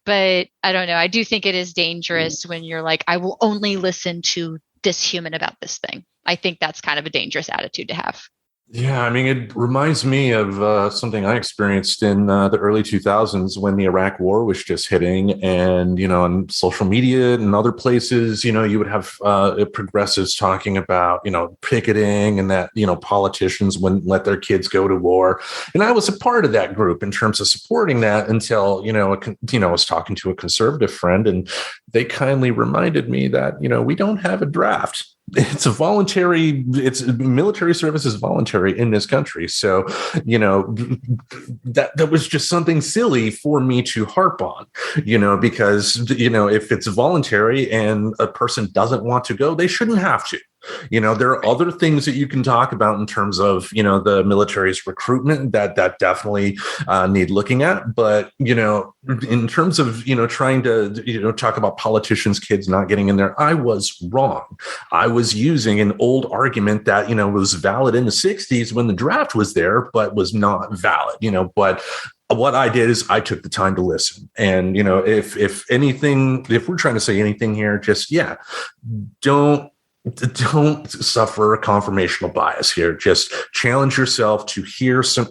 But I don't know. I do think it is dangerous when you're like, I will only listen to this human about this thing. I think that's kind of a dangerous attitude to have. Yeah, I mean, it reminds me of something I experienced in the early 2000s when the Iraq War was just hitting. And, on social media and other places, you would have progressives talking about, picketing and that, politicians wouldn't let their kids go to war. And I was a part of that group in terms of supporting that until, I was talking to a conservative friend and they kindly reminded me that, we don't have a draft. It's military service is voluntary in this country. So, that was just something silly for me to harp on, because, if it's voluntary and a person doesn't want to go, they shouldn't have to. There are other things that you can talk about in terms of, the military's recruitment that definitely need looking at. But, in terms of, trying to, talk about politicians' kids not getting in there, I was wrong. I was using an old argument that, was valid in the 60s when the draft was there, but was not valid, but what I did is I took the time to listen. And, if anything, if we're trying to say anything here, just, don't suffer confirmational bias here. Just challenge yourself to hear some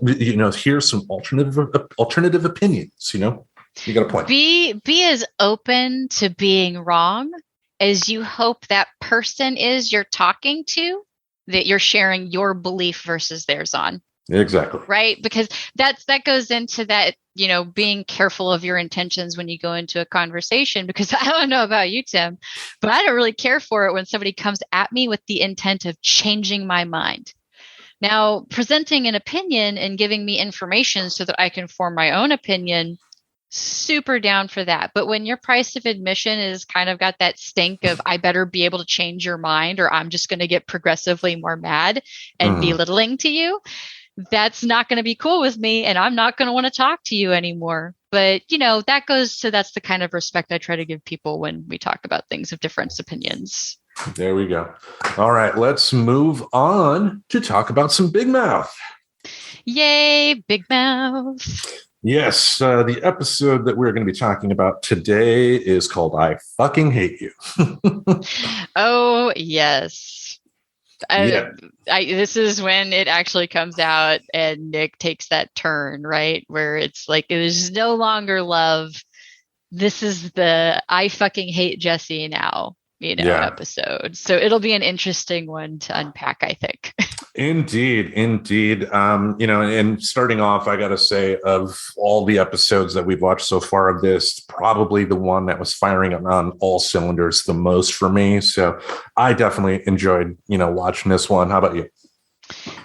alternative opinions. You got a point. Be as open to being wrong as you hope that person is you're talking to, that you're sharing your belief versus theirs on. Exactly. Right. Because that goes into that, being careful of your intentions when you go into a conversation, because I don't know about you, Tim, but I don't really care for it when somebody comes at me with the intent of changing my mind. Now, presenting an opinion and giving me information so that I can form my own opinion, super down for that. But when your price of admission is kind of got that stink of, I better be able to change your mind or I'm just going to get progressively more mad and belittling to you, that's not going to be cool with me. And I'm not going to want to talk to you anymore. But, that goes to, that's the kind of respect I try to give people when we talk about things of different opinions. There we go. All right, let's move on to talk about some Big Mouth. Yay, Big Mouth. Yes, the episode that we're going to be talking about today is called I Fucking Hate You. Oh, yes. This is when it actually comes out and Nick takes that turn, right? Where it's like, it is no longer love. This is the I fucking hate Jesse now, episode. So it'll be an interesting one to unpack, I think. Indeed. And starting off, I got to say, of all the episodes that we've watched so far of this, probably the one that was firing on all cylinders the most for me. So I definitely enjoyed, watching this one. How about you?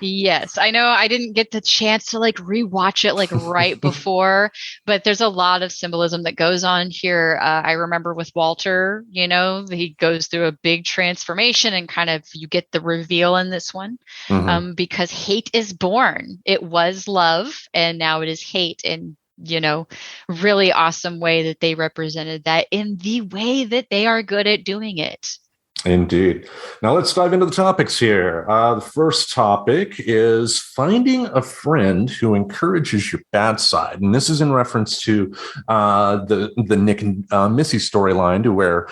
Yes, I know I didn't get the chance to rewatch it right before, but there's a lot of symbolism that goes on here. I remember with Walter, he goes through a big transformation and kind of you get the reveal in this one because hate is born. It was love and now it is hate. And really awesome way that they represented that in the way that they are good at doing it. Indeed. Now let's dive into the topics here. The first topic is finding a friend who encourages your bad side, and this is in reference to the Nick and Missy storyline, to where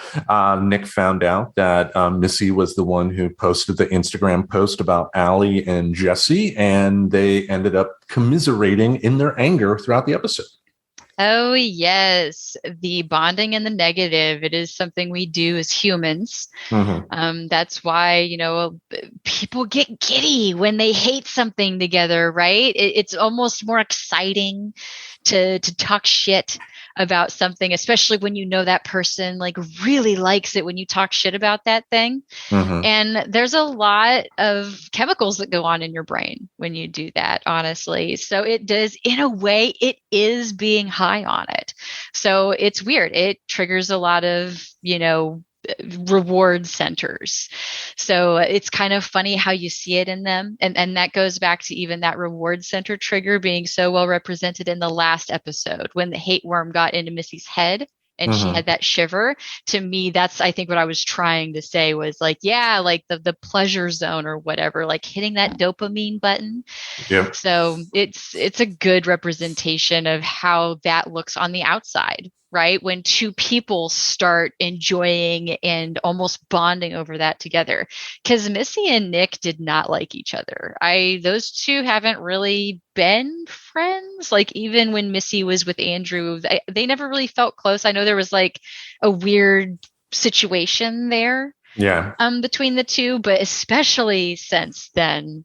Nick found out that Missy was the one who posted the Instagram post about Allie and Jesse, and they ended up commiserating in their anger throughout the episode. Oh, yes. The bonding and the negative. It is something we do as humans. That's why, people get giddy when they hate something together, right? It's almost more exciting to talk shit about something, especially when you know that person like really likes it when you talk shit about that thing. And there's a lot of chemicals that go on in your brain when you do that, honestly. So it does, in a way, it is being high on it. So it's weird. It triggers a lot of, reward centers. So it's kind of funny how you see it in them. And that goes back to even that reward center trigger being so well represented in the last episode when the hate worm got into Missy's head and she had that shiver. To me, that's, I think what I was trying to say was like, yeah, like the pleasure zone or whatever, like hitting that dopamine button. Yeah. So it's a good representation of how that looks on the outside, right? When two people start enjoying and almost bonding over that together. Because Missy and Nick did not like each other. Those two haven't really been friends. Like even when Missy was with Andrew, they never really felt close. I know there was like a weird situation there. Yeah. Between the two, but especially since then,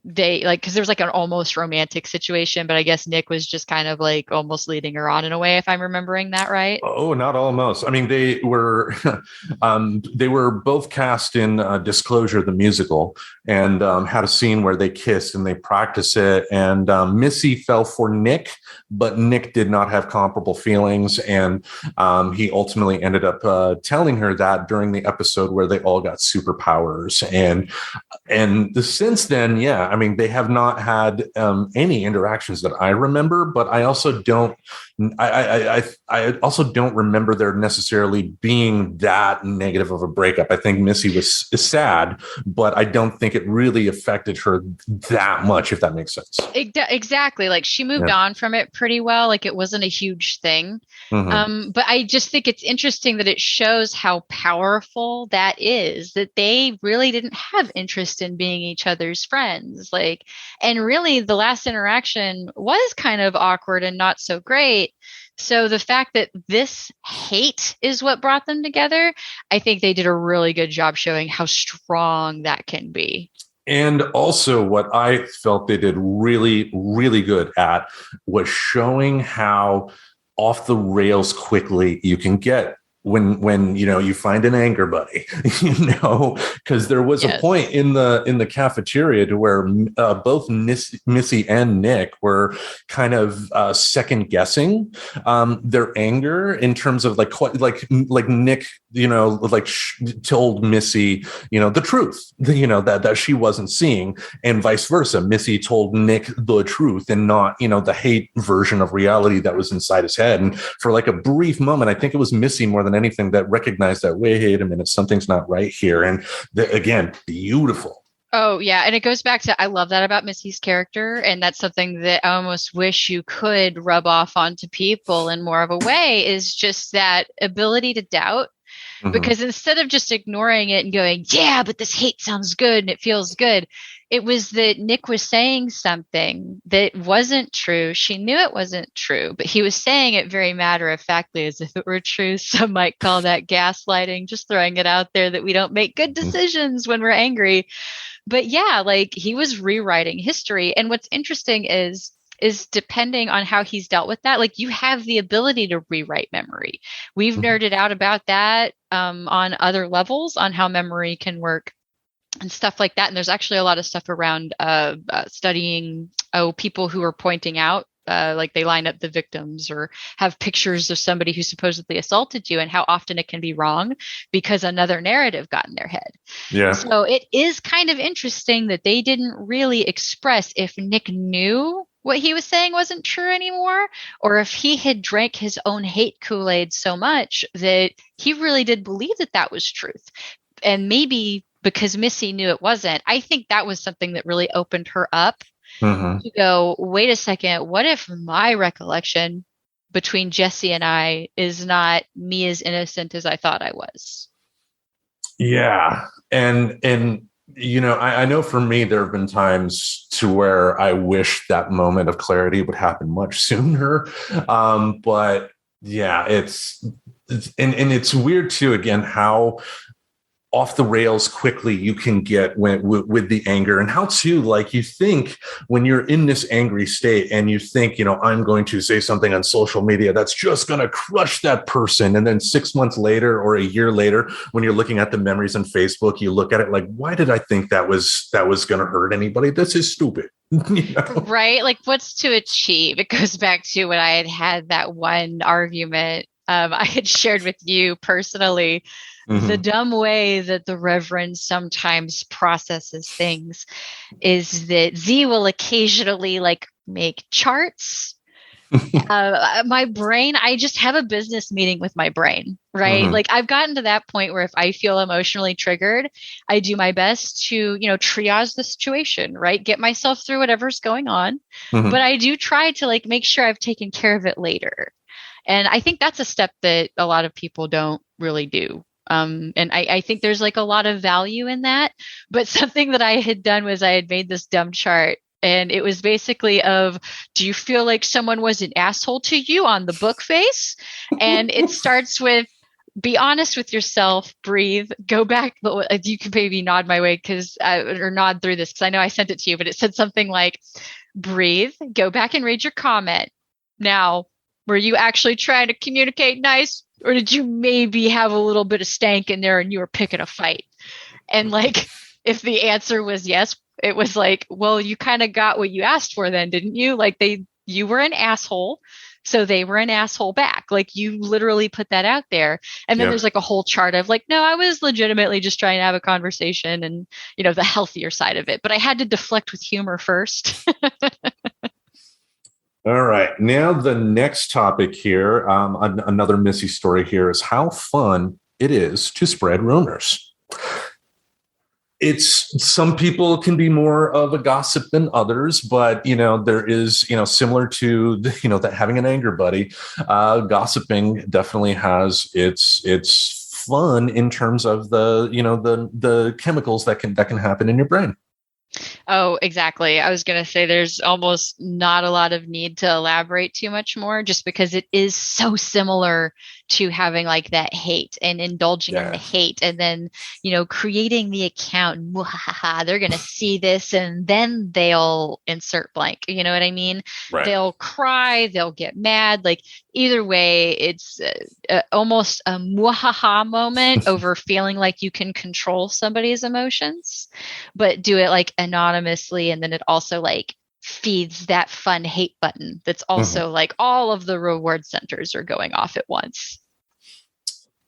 they like, because there was like an almost romantic situation, but I guess Nick was just kind of like almost leading her on in a way, if I'm remembering that right. Oh, not almost. I mean, they were they were both cast in Disclosure, the musical, and had a scene where they kissed and they practiced it. And Missy fell for Nick, but Nick did not have comparable feelings, and he ultimately ended up telling her that during the episode where they all got superpowers. And since then, yeah, I mean, they have not had any interactions that I remember, but I also don't. I also don't remember there necessarily being that negative of a breakup. I think Missy was sad, but I don't think it really affected her that much, if that makes sense. Exactly. Like she moved on from it pretty well. Like it wasn't a huge thing. But I just think it's interesting that it shows how powerful that is, that they really didn't have interest in being each other's friends. Like, and really the last interaction was kind of awkward and not so great. So the fact that this hate is what brought them together, I think they did a really good job showing how strong that can be. And also what I felt they did really, really good at was showing how off the rails quickly you can get when you find an anger buddy, because there was a point in the cafeteria to where both Missy and Nick were kind of second guessing their anger in terms of like Nick, told Missy, the truth, that she wasn't seeing, and vice versa. Missy told Nick the truth and not, the hate version of reality that was inside his head. And for like a brief moment, I think it was Missy more than anything that recognized that, wait a minute, something's not right here. And again, beautiful. Oh, yeah. And it goes back to, I love that about Missy's character. And that's something that I almost wish you could rub off onto people in more of a way, is just that ability to doubt. Because instead of just ignoring it and going, yeah, but this hate sounds good and it feels good, it was that Nick was saying something that wasn't true. She knew it wasn't true, but he was saying it very matter-of-factly as if it were true. Some might call that gaslighting, just throwing it out there that we don't make good decisions when we're angry. But yeah, like he was rewriting history. And what's interesting is depending on how he's dealt with that, like you have the ability to rewrite memory. We've nerded out about that on other levels on how memory can work and stuff like that. And there's actually a lot of stuff around studying people who are pointing out, like they line up the victims or have pictures of somebody who supposedly assaulted you and how often it can be wrong because another narrative got in their head. Yeah. So it is kind of interesting that they didn't really express if Nick knew what he was saying wasn't true anymore, or if he had drank his own hate Kool-Aid so much that he really did believe that that was truth. And maybe because Missy knew it wasn't, I think that was something that really opened her up Hmm. to go, wait a second, what if my recollection between Jesse and I is not me as innocent as I thought I was? Yeah. And I know for me there have been times to where I wish that moment of clarity would happen much sooner. But yeah, and it's weird too, again, how off the rails quickly you can get with the anger, and how to, like, you think when you're in this angry state and you think, I'm going to say something on social media that's just going to crush that person, and then 6 months later or a year later, when you're looking at the memories on Facebook, you look at it like, why did I think that was going to hurt anybody? This is stupid. Right? Like, what's to achieve? It goes back to when I had that one argument I had shared with you personally, the Hmm. dumb way that the Reverend sometimes processes things is that Z will occasionally like make charts. My brain, I just have a business meeting with my brain, right? Hmm. Like I've gotten to that point where if I feel emotionally triggered, I do my best to, triage the situation, right? Get myself through whatever's going on. But Hmm. I do try to like make sure I've taken care of it later. And I think that's a step that a lot of people don't really do. And I think there's like a lot of value in that. But something that I had done was I had made this dumb chart. And it was basically of, do you feel like someone was an asshole to you on the book face? And it starts with, be honest with yourself, breathe, go back. You can maybe nod my way or nod through this because I know I sent it to you, but it said something like, breathe, go back and read your comment. Now, were you actually trying to communicate nice, or did you maybe have a little bit of stank in there and you were picking a fight? And like, if the answer was yes, it was like, well, you kind of got what you asked for then, didn't you? Like you were an asshole. So they were an asshole back. Like you literally put that out there. And then there's Yep. like a whole chart of like, no, I was legitimately just trying to have a conversation and, the healthier side of it. But I had to deflect with humor first. All right. Now, the next topic here, another Missy story here, is how fun it is to spread rumors. It's Some people can be more of a gossip than others, but there is, similar to that having an anger buddy, gossiping definitely has its fun in terms of the chemicals that can happen in your brain. Oh, exactly. I was going to say there's almost not a lot of need to elaborate too much more just because it is so similar to having like that hate and indulging in the Yeah. hate and then, creating the account. Mwahaha, they're going to see this and then they'll insert blank. You know what I mean? Right. They'll cry, they'll get mad. Like either way, it's almost a mwahaha moment over feeling like you can control somebody's emotions, but do it like anonymously. And then it also like feeds that fun hate button that's Mhm. also like all of the reward centers are going off at once.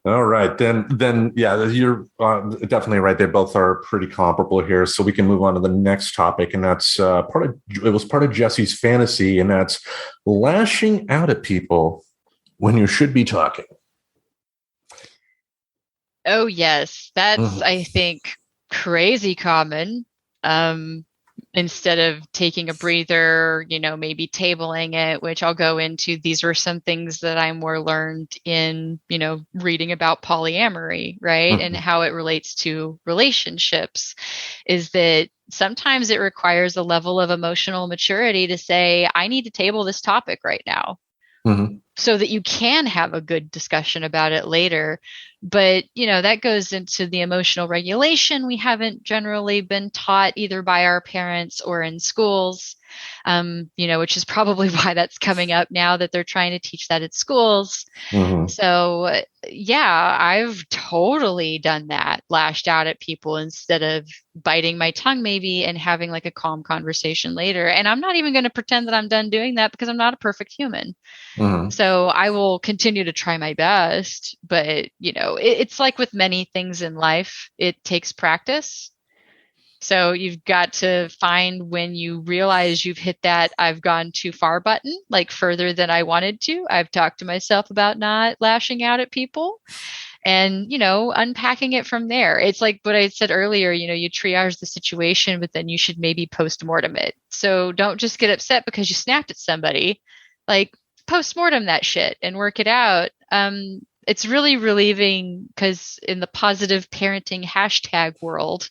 All right, then, yeah, you're definitely right. They both are pretty comparable here. So we can move on to the next topic, and that's it was part of Jesse's fantasy, and that's lashing out at people when you should be talking. Oh, yes. That's, Mhm. I think, crazy common. Um, Instead of taking a breather, maybe tabling it, which I'll go into. These were some things that I more learned in, reading about polyamory, right? And Mhm. how it relates to relationships is that sometimes it requires a level of emotional maturity to say, I need to table this topic right now Mhm. so that you can have a good discussion about it later. But, that goes into the emotional regulation we haven't generally been taught either by our parents or in schools, which is probably why that's coming up now that they're trying to teach that at schools. Mhm. So, yeah, I've totally done that, lashed out at people instead of biting my tongue, maybe, and having like a calm conversation later. And I'm not even going to pretend that I'm done doing that because I'm not a perfect human. Mhm. So I will continue to try my best. But, it's like with many things in life, it takes practice. So you've got to find when you realize you've hit that I've gone too far button, like further than I wanted to. I've talked to myself about not lashing out at people and, unpacking it from there. It's like what I said earlier, you triage the situation, but then you should maybe post-mortem it. So don't just get upset because you snapped at somebody. Like post-mortem that shit and work it out. It's really relieving because in the positive parenting hashtag world,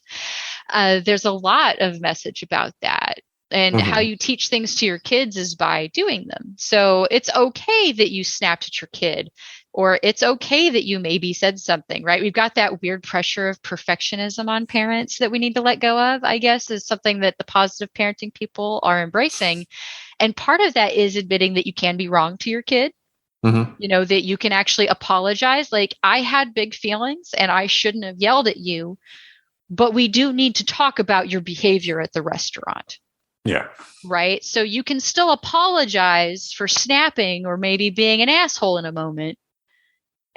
there's a lot of message about that. And how you teach things to your kids is by doing them. So it's okay that you snapped at your kid, or it's okay that you maybe said something, right? We've got that weird pressure of perfectionism on parents that we need to let go of, I guess, is something that the positive parenting people are embracing. And part of that is admitting that you can be wrong to your kid. That you can actually apologize. Like, I had big feelings and I shouldn't have yelled at you, but we do need to talk about your behavior at the restaurant. Yeah. Right. So you can still apologize for snapping or maybe being an asshole in a moment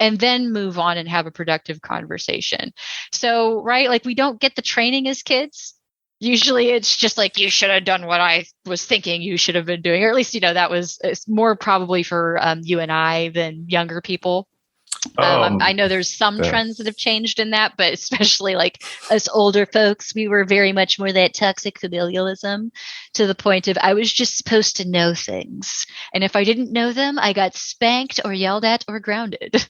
and then move on and have a productive conversation. So, right. Like, we don't get the training as kids. Usually it's just like, you should have done what I was thinking you should have been doing, or at least, that was it's more probably for you and I than younger people. I know there's some trends that have changed in that, but especially like us older folks, we were very much more that toxic familialism to the point of I was just supposed to know things. And if I didn't know them, I got spanked or yelled at or grounded.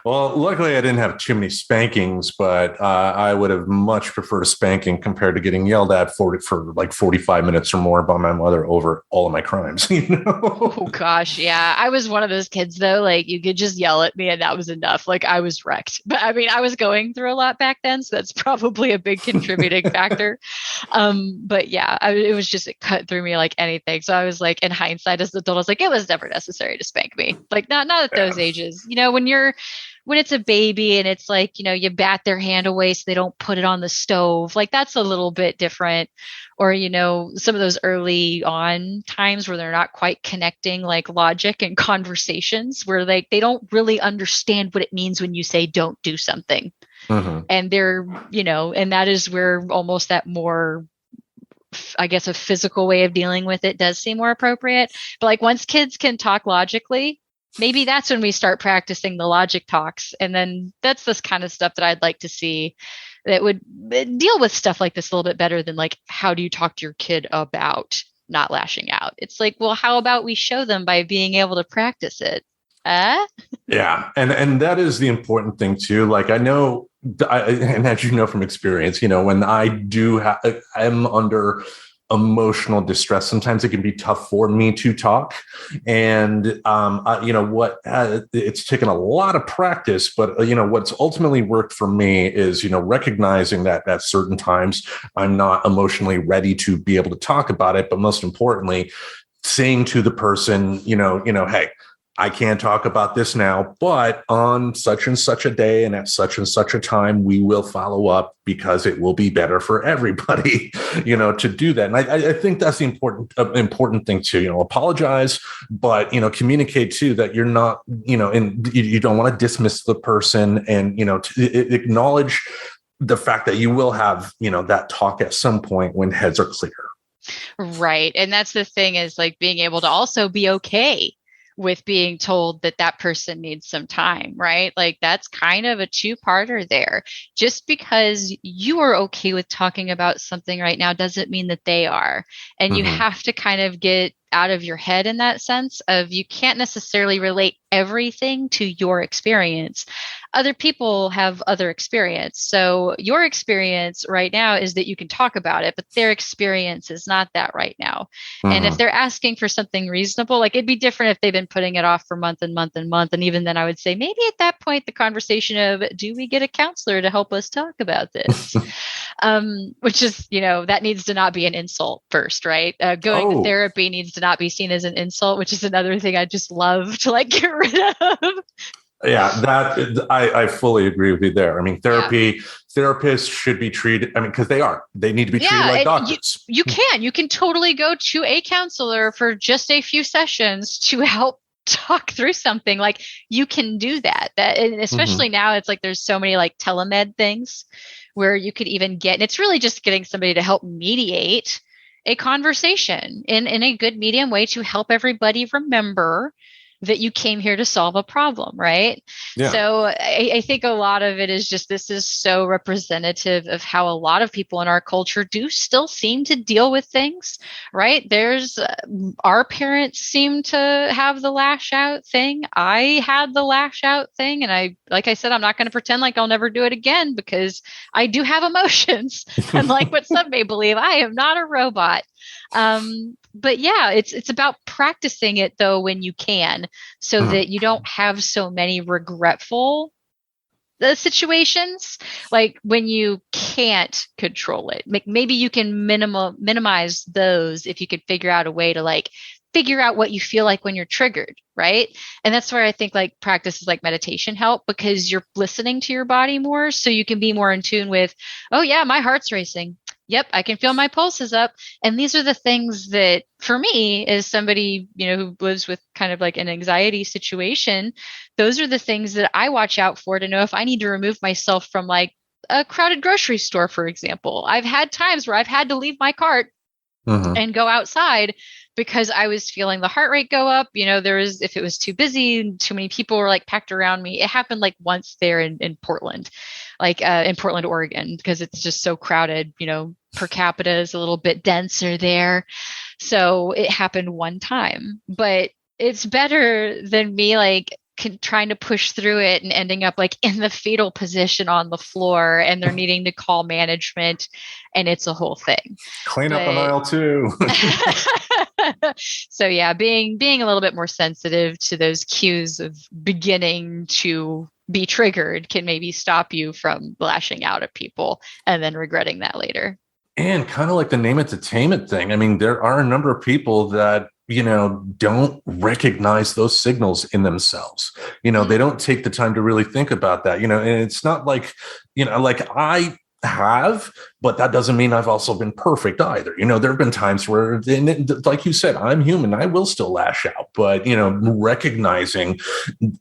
Well, luckily I didn't have too many spankings, but I would have much preferred a spanking compared to getting yelled at for like 45 minutes or more by my mother over all of my crimes. Oh gosh, yeah. I was one of those kids though. Like, you could just yell at me and that was enough. Like, I was wrecked. But I mean, I was going through a lot back then, so that's probably a big contributing factor. But yeah, it was just, it cut through me like anything. So I was like, in hindsight as an adult, I was like, it was never necessary to spank me. Like, not at those ages. When it's a baby and it's like, you bat their hand away so they don't put it on the stove, like that's a little bit different. Or, some of those early on times where they're not quite connecting like logic and conversations, where they don't really understand what it means when you say don't do something. And they're, and that is where almost that more, I guess, a physical way of dealing with it does seem more appropriate. But like, once kids can talk logically, maybe that's when we start practicing the logic talks. And then that's this kind of stuff that I'd like to see that would deal with stuff like this a little bit better than like, how do you talk to your kid about not lashing out? It's like, well, how about we show them by being able to practice it? Yeah. And that is the important thing too. Like, I know, and as you know from experience, when I I'm under emotional distress, sometimes it can be tough for me to talk. And, it's taken a lot of practice, but, what's ultimately worked for me is, recognizing that at certain times I'm not emotionally ready to be able to talk about it. But most importantly, saying to the person, hey, I can't talk about this now, but on such and such a day and at such and such a time, we will follow up because it will be better for everybody, to do that. And I think that's the important thing too, apologize, but, communicate too that you're not, and you don't want to dismiss the person and, acknowledge the fact that you will have, that talk at some point when heads are clear. Right. And that's the thing, is like being able to also be okay with being told that that person needs some time, right? Like, that's kind of a two-parter there. Just because you are okay with talking about something right now doesn't mean that they are. And you have to kind of get out of your head in that sense of, you can't necessarily relate everything to your experience. Other people have other experience. So your experience right now is that you can talk about it, but their experience is not that right now. And if they're asking for something reasonable, like, it'd be different if they've been putting it off for month and month and month. And even then I would say maybe at that point, the conversation of, do we get a counselor to help us talk about this? Which is, that needs to not be an insult first, right? Going to therapy needs to not be seen as an insult, which is another thing I just love to like get rid of. Yeah, that I fully agree with you there. I mean, therapists should be treated, because they need to be treated like doctors. You can totally go to a counselor for just a few sessions to help talk through something. Like, you can do that. And especially now, it's like there's so many like telemed things where you could even get, and it's really just getting somebody to help mediate a conversation in a good medium way to help everybody remember that you came here to solve a problem, right? Yeah. So I think a lot of it is just, this is so representative of how a lot of people in our culture do still seem to deal with things, right? There's our parents seem to have the lash out thing. I had the lash out thing. And like I said, I'm not going to pretend like I'll never do it again, because I do have emotions. Unlike what some may believe, I am not a robot. But yeah, it's about practicing it though when you can, so that you don't have so many regretful situations, like when you can't control it. Maybe you can minimize those if you could figure out a way to like figure out what you feel like when you're triggered, right? And that's where I think like practices like meditation help, because you're listening to your body more, so you can be more in tune with, oh yeah, my heart's racing. Yep, I can feel my pulse is up. And these are the things that, for me, as somebody, who lives with kind of like an anxiety situation, those are the things that I watch out for to know if I need to remove myself from like a crowded grocery store, for example. I've had times where I've had to leave my cart and go outside because I was feeling the heart rate go up. If it was too busy and too many people were like packed around me. It happened like once there in Portland, in Portland, Oregon, because it's just so crowded. Per capita is a little bit denser there. So it happened one time, but it's better than me like trying to push through it and ending up like in the fetal position on the floor, and they're needing to call management, and it's a whole thing. Clean up on aisle 2. So yeah, being a little bit more sensitive to those cues of beginning to be triggered can maybe stop you from lashing out at people and then regretting that later. And kind of like the name it to tame it thing. I mean, there are a number of people that, don't recognize those signals in themselves. They don't take the time to really think about that, and it's not like, like I have, but that doesn't mean I've also been perfect either. There have been times where, like you said, I'm human. I will still lash out, but, recognizing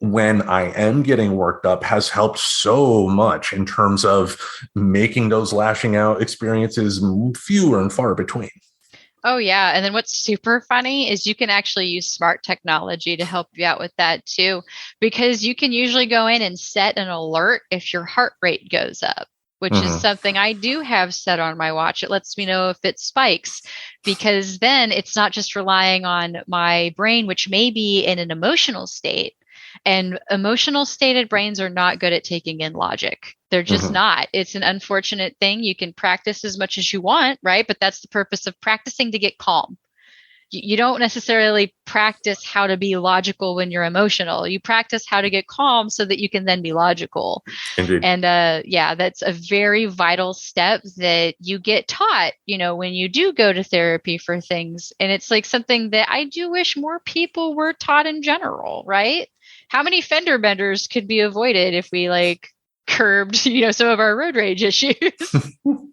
when I am getting worked up has helped so much in terms of making those lashing out experiences fewer and far between. Oh, yeah. And then what's super funny is you can actually use smart technology to help you out with that too, because you can usually go in and set an alert if your heart rate goes up, which is something I do have set on my watch. It lets me know if it spikes, because then it's not just relying on my brain, which may be in an emotional state. And emotional stated brains are not good at taking in logic. They're just not. It's an unfortunate thing. You can practice as much as you want, right? But that's the purpose of practicing, to get calm. You don't necessarily practice how to be logical when you're emotional. You practice how to get calm so that you can then be logical. Indeed. And yeah, that's a very vital step that you get taught, when you do go to therapy for things. And it's like something that I do wish more people were taught in general, right? How many fender benders could be avoided if we like curbed, some of our road rage issues?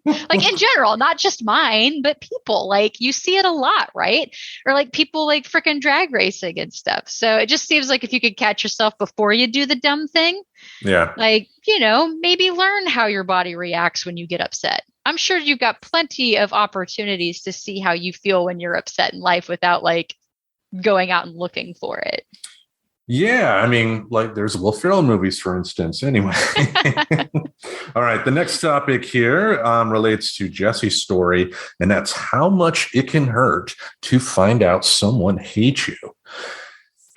Like in general, not just mine, but people, like you see it a lot, right? Or like people like freaking drag racing and stuff. So it just seems like if you could catch yourself before you do the dumb thing, yeah, like, maybe learn how your body reacts when you get upset. I'm sure you've got plenty of opportunities to see how you feel when you're upset in life without like going out and looking for it. Yeah, I mean, like there's Will Ferrell movies, for instance. Anyway. All right. The next topic here relates to Jesse's story, and that's how much it can hurt to find out someone hates you.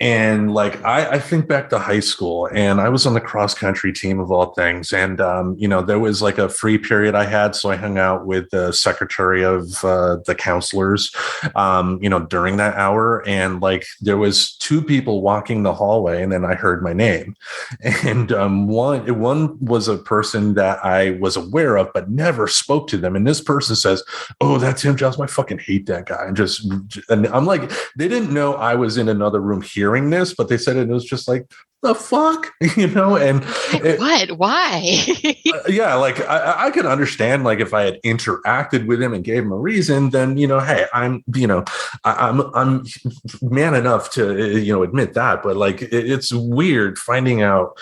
And like, I think back to high school, and I was on the cross country team of all things. And, there was like a free period I had. So I hung out with the secretary of the counselors, during that hour. And like, there was 2 people walking the hallway, and then I heard my name. And one was a person that I was aware of, but never spoke to them. And this person says, "Oh, that's him, Josh. I fucking hate that guy." And I'm like, they didn't know I was in another room hearing this, but they said it was just like, the fuck, and what? Why? Yeah, like I could understand, like if I had interacted with him and gave him a reason, then hey, I'm man enough to admit that. But like it's weird finding out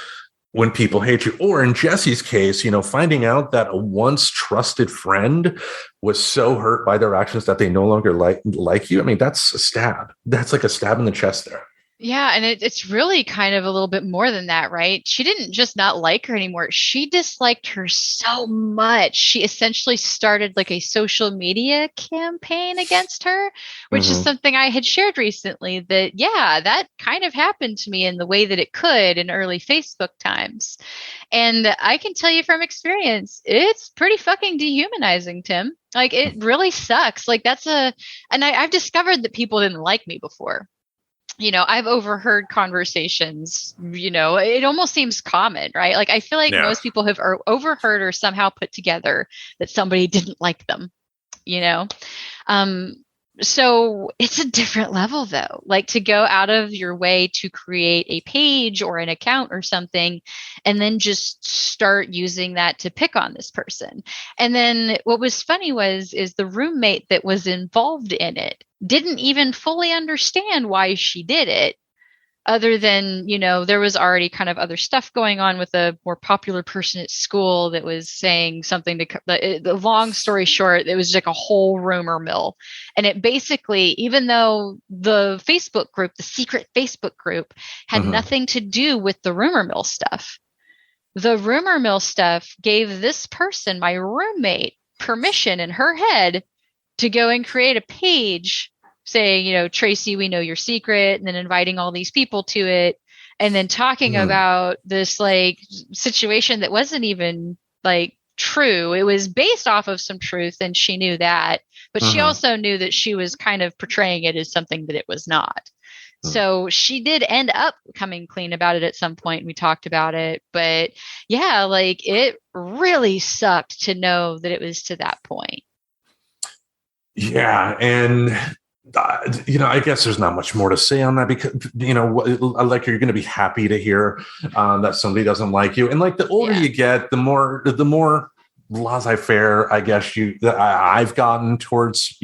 when people hate you. Or in Jesse's case, finding out that a once trusted friend was so hurt by their actions that they no longer like you. I mean, that's a stab. That's like a stab in the chest there. Yeah, and it's really kind of a little bit more than that, right? She didn't just not like her anymore. She disliked her so much. She essentially started like a social media campaign against her, which is something I had shared recently that, yeah, that kind of happened to me in the way that it could in early Facebook times. And I can tell you from experience, it's pretty fucking dehumanizing, Tim. Like, it really sucks. Like, I've discovered that people didn't like me before. I've overheard conversations, it almost seems common, right? Like, I feel like most people have overheard or somehow put together that somebody didn't like them, So it's a different level though, like to go out of your way to create a page or an account or something, and then just start using that to pick on this person. And then what was funny is the roommate that was involved in it didn't even fully understand why she did it, other than, there was already kind of other stuff going on with a more popular person at school that was saying something the long story short, it was like a whole rumor mill. And it basically, even though the Facebook group, the secret Facebook group, had nothing to do with the rumor mill stuff, the rumor mill stuff gave this person, my roommate, permission in her head to go and create a page saying, Tracy, we know your secret, and then inviting all these people to it, and then talking about this like situation that wasn't even like true. It was based off of some truth, and she knew that, but she also knew that she was kind of portraying it as something that it was not. So she did end up coming clean about it at some point. We talked about it, but yeah, like it really sucked to know that it was to that point. Yeah. And, I guess there's not much more to say on that because, like you're going to be happy to hear that somebody doesn't like you. And like the older you get, the more laissez-faire, I guess I've gotten towards,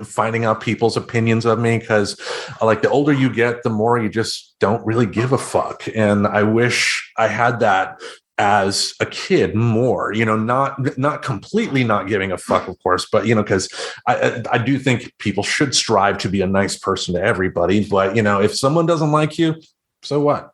finding out people's opinions of me, because like the older you get, the more you just don't really give a fuck. And I wish I had that as a kid more, not completely not giving a fuck, of course, but, because I do think people should strive to be a nice person to everybody. But, if someone doesn't like you, so what?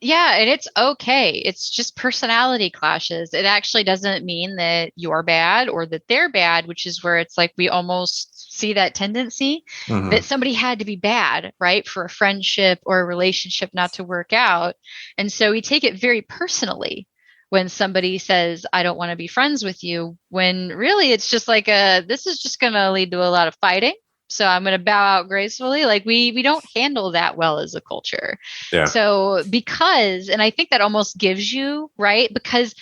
Yeah, and it's okay. It's just personality clashes. It actually doesn't mean that you're bad or that they're bad, which is where it's like we almost see that tendency that somebody had to be bad, right, for a friendship or a relationship not to work out. And so we take it very personally when somebody says, I don't want to be friends with you, when really it's just like this is just going to lead to a lot of fighting. So I'm going to bow out gracefully. Like we don't handle that well as a culture. Yeah. So and I think that almost gives you, right? Because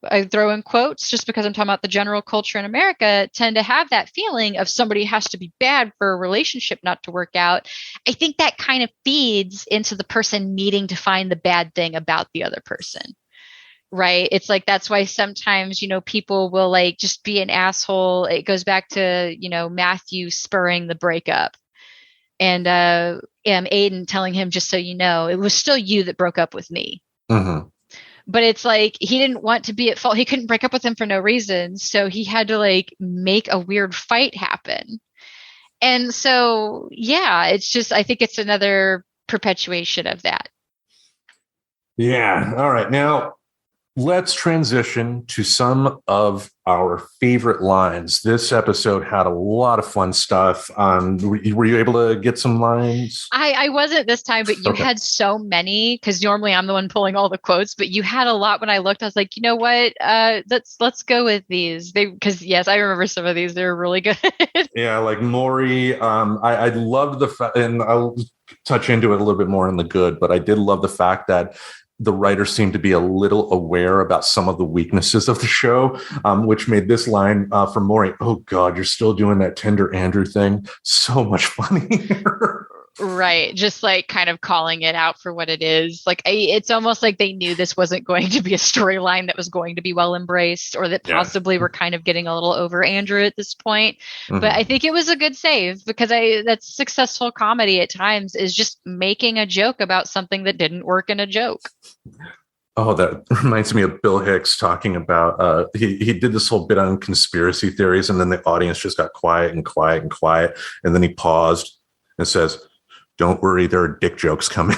I throw in quotes just because I'm talking about the general culture in America, tend to have that feeling of somebody has to be bad for a relationship not to work out. I think that kind of feeds into the person needing to find the bad thing about the other person. Right. It's like, that's why sometimes, people will like just be an asshole. It goes back to, Matthew spurring the breakup and Aiden telling him, just so you know, it was still you that broke up with me. But it's like, he didn't want to be at fault. He couldn't break up with him for no reason. So he had to like make a weird fight happen. And so, yeah, it's just, I think it's another perpetuation of that. Yeah. All right. Now, let's transition to some of our favorite lines. This episode had a lot of fun stuff. Were you able to get some lines? I wasn't this time, but you had so many, because normally I'm the one pulling all the quotes, but you had a lot when I looked. I was like, you know what? Let's go with these. Because yes, I remember some of these. They're really good. Yeah, like Maury. I loved the fact, and I'll touch into it a little bit more in the good, but I did love the fact that the writers seemed to be a little aware about some of the weaknesses of the show, which made this line from Maury, oh God, you're still doing that tender Andrew thing, so much funnier. Right. Just like kind of calling it out for what it is. Like, it's almost like they knew this wasn't going to be a storyline that was going to be well embraced, or that Yeah. possibly we're kind of getting a little over Andrew at this point. But Mhm. I think it was a good save, because that's successful comedy at times, is just making a joke about something that didn't work in a joke. Oh, that reminds me of Bill Hicks talking about he did this whole bit on conspiracy theories, and then the audience just got quiet and quiet and quiet, and then he paused and says, "Don't worry, there are dick jokes coming."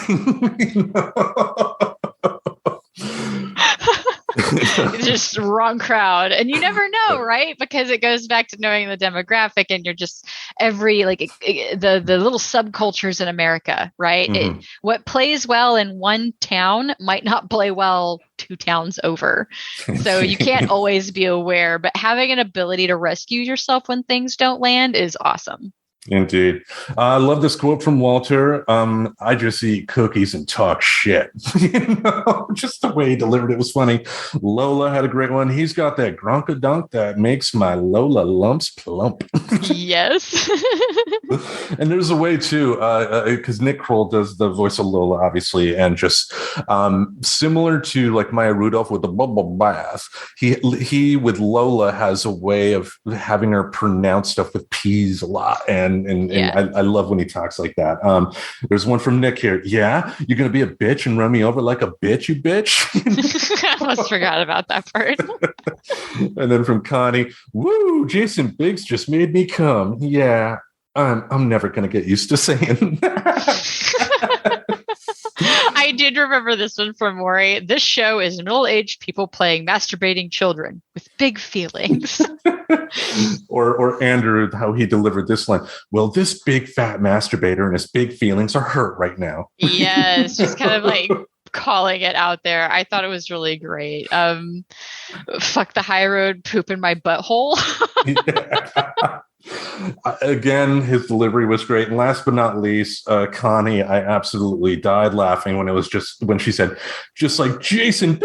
It's just wrong crowd, and you never know, right? Because it goes back to knowing the demographic, and you're just every like the little subcultures in America, right? Mhm. What plays well in one town might not play well 2 towns over, so you can't always be aware. But having an ability to rescue yourself when things don't land is awesome. Indeed. I love this quote from Walter. I just eat cookies and talk shit. Just the way he delivered it was funny. Lola had a great one. He's got that gronkadunk that makes my Lola lumps plump. Yes. And there's a way too, because Nick Kroll does the voice of Lola, obviously, and just similar to like Maya Rudolph with the bubble bath. He with Lola has a way of having her pronounce stuff with P's a lot, and Yeah. I love when he talks like that. There's one from Nick here. Yeah, you're gonna be a bitch and run me over like a bitch, you bitch. I almost forgot about that part. And then from Connie, woo, Jason Biggs just made me come. Yeah, I'm never gonna get used to saying that. I did remember this one from Maury. This show is middle-aged people playing masturbating children with big feelings. or Andrew, how he delivered this line. Well, this big fat masturbator and his big feelings are hurt right now. Yes, just kind of like calling it out there. I thought it was really great. Fuck the high road, poop in my butthole. Again, his delivery was great. And last but not least, Connie, I absolutely died laughing when it was just when she said, just like Jason,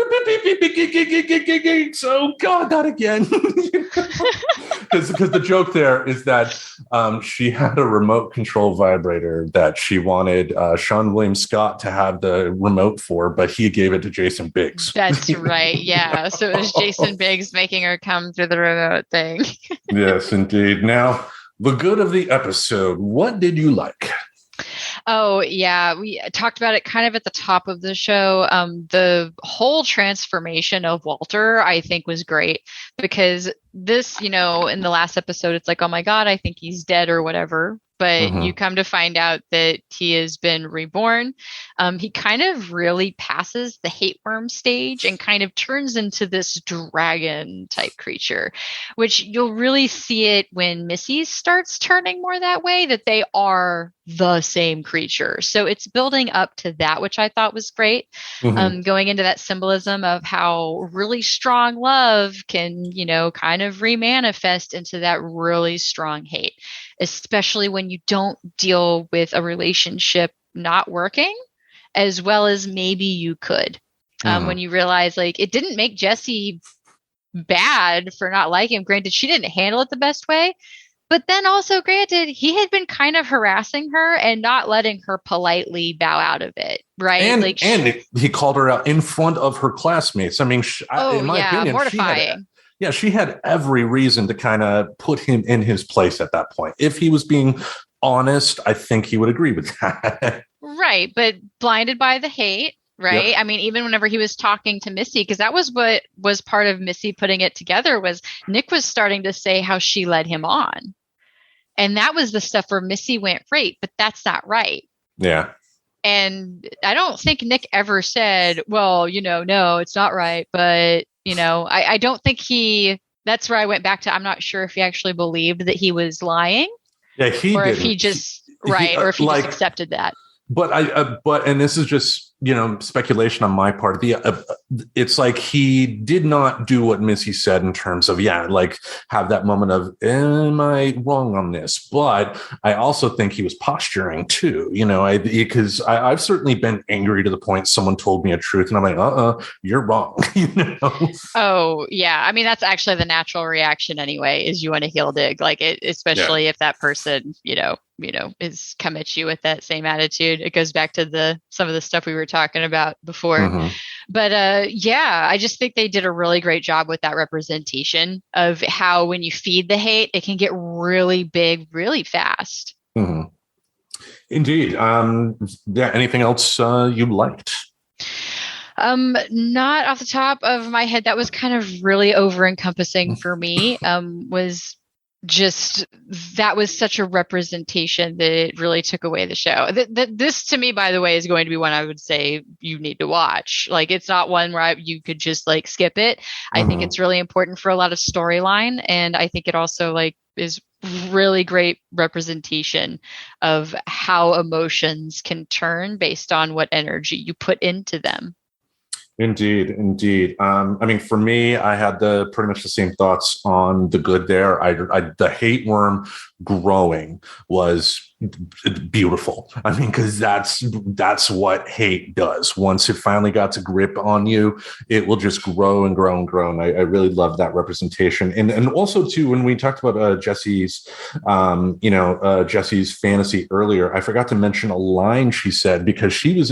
so God, not again. Because the joke there is that she had a remote control vibrator that she wanted Sean William Scott to have the remote for, but he gave it to Jason Biggs. That's right. Yeah. So it was Jason Biggs making her come through the remote thing. Yes, indeed. Now, the good of the episode. What did you like? Oh, yeah. We talked about it kind of at the top of the show. The whole transformation of Walter, I think, was great, because this, in the last episode, it's like, oh my God, I think he's dead or whatever. But you come to find out that he has been reborn. He kind of really passes the hate worm stage and kind of turns into this dragon type creature, which you'll really see it when Missy starts turning more that way, that they are the same creature. So it's building up to that, which I thought was great. Going into that symbolism of how really strong love can, kind of remanifest into that really strong hate, especially when you don't deal with a relationship not working as well as maybe you could. When you realize, like, it didn't make Jessie bad for not liking him. Granted, she didn't handle it the best way. But then also, granted, he had been kind of harassing her and not letting her politely bow out of it, right? And he called her out in front of her classmates. I mean, in my opinion, mortifying. She had every reason to kind of put him in his place at that point. If he was being honest, I think he would agree with that. Right, but blinded by the hate. Right. Yep. I mean, even whenever he was talking to Missy, because that was what was part of Missy putting it together, was Nick was starting to say how she led him on. And that was the stuff where Missy went, right, but that's not right. Yeah. And I don't think Nick ever said, well, no, it's not right. But, I don't think that's where I went back to. I'm not sure if he actually believed that he was lying. Yeah, or if he just, or if he just accepted that. But and this is just, speculation on my part. It's like he did not do what Missy said in terms of, have that moment of, am I wrong on this? But I also think he was posturing too, because I've certainly been angry to the point someone told me a truth and I'm like, you're wrong. Oh yeah. I mean, that's actually the natural reaction anyway, is you want to heel dig, like it, especially if that person, is come at you with that same attitude. It goes back to some of the stuff we were talking about before. Mhm. But yeah, I just think they did a really great job with that representation of how when you feed the hate, it can get really big really fast. Mhm. Indeed. Yeah. Anything else you liked? Not off the top of my head. That was kind of really over encompassing for me. Was just that was such a representation that it really took away the show. This to me, by the way, is going to be one I would say you need to watch. Like, it's not one where you could just like skip it. I think it's really important for a lot of storyline, and I think it also like is really great representation of how emotions can turn based on what energy you put into them. Indeed, indeed. I mean, for me, I had pretty much the same thoughts on the good there. The hate worm growing was beautiful. I mean, because that's what hate does. Once it finally got to grip on you, it will just grow and grow and grow. And I really love that representation. And also too, when we talked about Jesse's fantasy earlier, I forgot to mention a line she said, because she was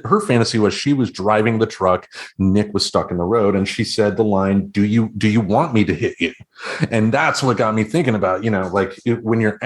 her fantasy was she was driving the truck, Nick was stuck in the road, and she said the line, do you want me to hit you? And that's what got me thinking about, when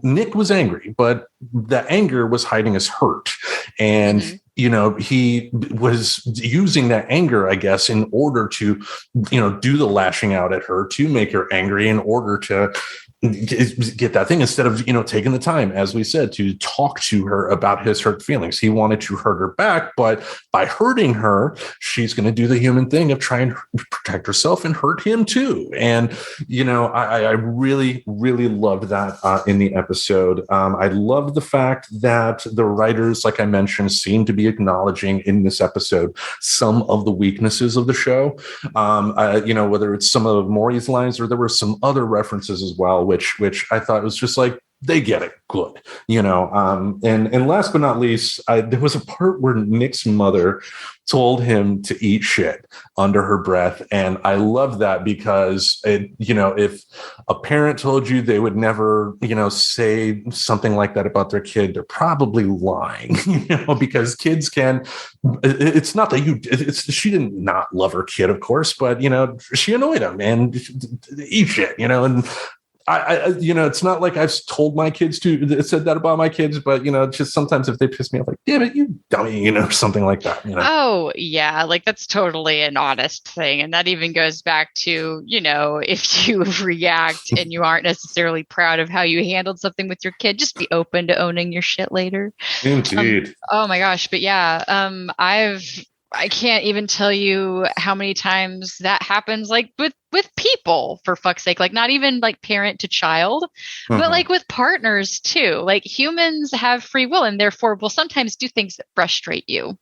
Nick was angry, but the anger was hiding his hurt. And, he was using that anger, I guess, in order to, do the lashing out at her to make her angry in order to get that thing, instead of, taking the time, as we said, to talk to her about his hurt feelings. He wanted to hurt her back, but by hurting her, she's going to do the human thing of trying to protect herself and hurt him too. And, I really, really loved that in the episode. I love the fact that the writers, like I mentioned, seem to be acknowledging in this episode some of the weaknesses of the show. Whether it's some of Maury's lines or there were some other references as well, which I thought was just like, they get it good, and last but not least, there was a part where Nick's mother told him to eat shit under her breath. And I love that, because if a parent told you they would never, say something like that about their kid, they're probably lying, because kids can, it's not that she didn't not love her kid, of course, but, she annoyed him and eat shit, and it's not like I've told my kids said that about my kids, but, just sometimes if they piss me off, like, damn it, you dummy, something like that. Oh, yeah. Like, that's totally an honest thing. And that even goes back to, if you react and you aren't necessarily proud of how you handled something with your kid, just be open to owning your shit later. Indeed. Oh my gosh. But yeah, I can't even tell you how many times that happens, like with people, for fuck's sake, like not even like parent to child, but like with partners too. Like, humans have free will and therefore will sometimes do things that frustrate you.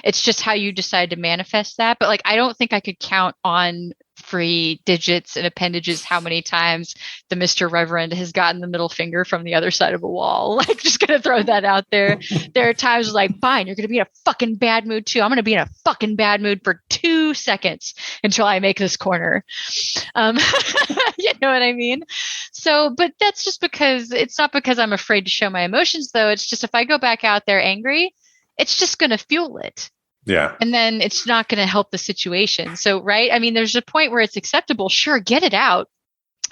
It's just how you decide to manifest that. But like, I don't think I could count on free digits and appendages how many times the Mr. Reverend has gotten the middle finger from the other side of a wall. Like, just gonna throw that out there. There are times like, fine, you're gonna be in a fucking bad mood too. I'm gonna be in a fucking bad mood for 2 seconds until I make this corner. You know what I mean? So, but that's just because it's not because I'm afraid to show my emotions, though. It's just if I go back out there angry, it's just gonna fuel it. Yeah. And then it's not going to help the situation. So, right. I mean, there's a point where it's acceptable. Sure. Get it out,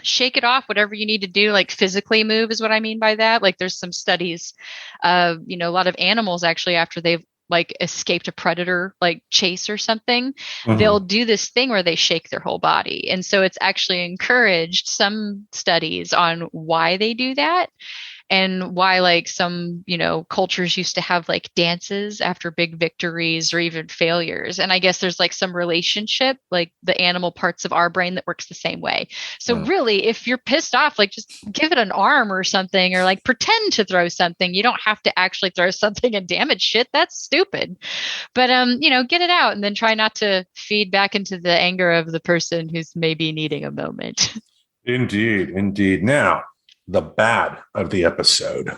shake it off, whatever you need to do, like physically move is what I mean by that. Like, there's some studies, a lot of animals actually, after they've like escaped a predator, like chase or something, they'll do this thing where they shake their whole body. And so it's actually encouraged, some studies on why they do that. And why, like, some, cultures used to have like dances after big victories or even failures. And I guess there's like some relationship, like the animal parts of our brain that works the same way. So really, if you're pissed off, like, just give it an arm or something, or like pretend to throw something. You don't have to actually throw something and damage shit. That's stupid. But, get it out and then try not to feed back into the anger of the person who's maybe needing a moment. Indeed. Indeed. Now, the bad of the episode.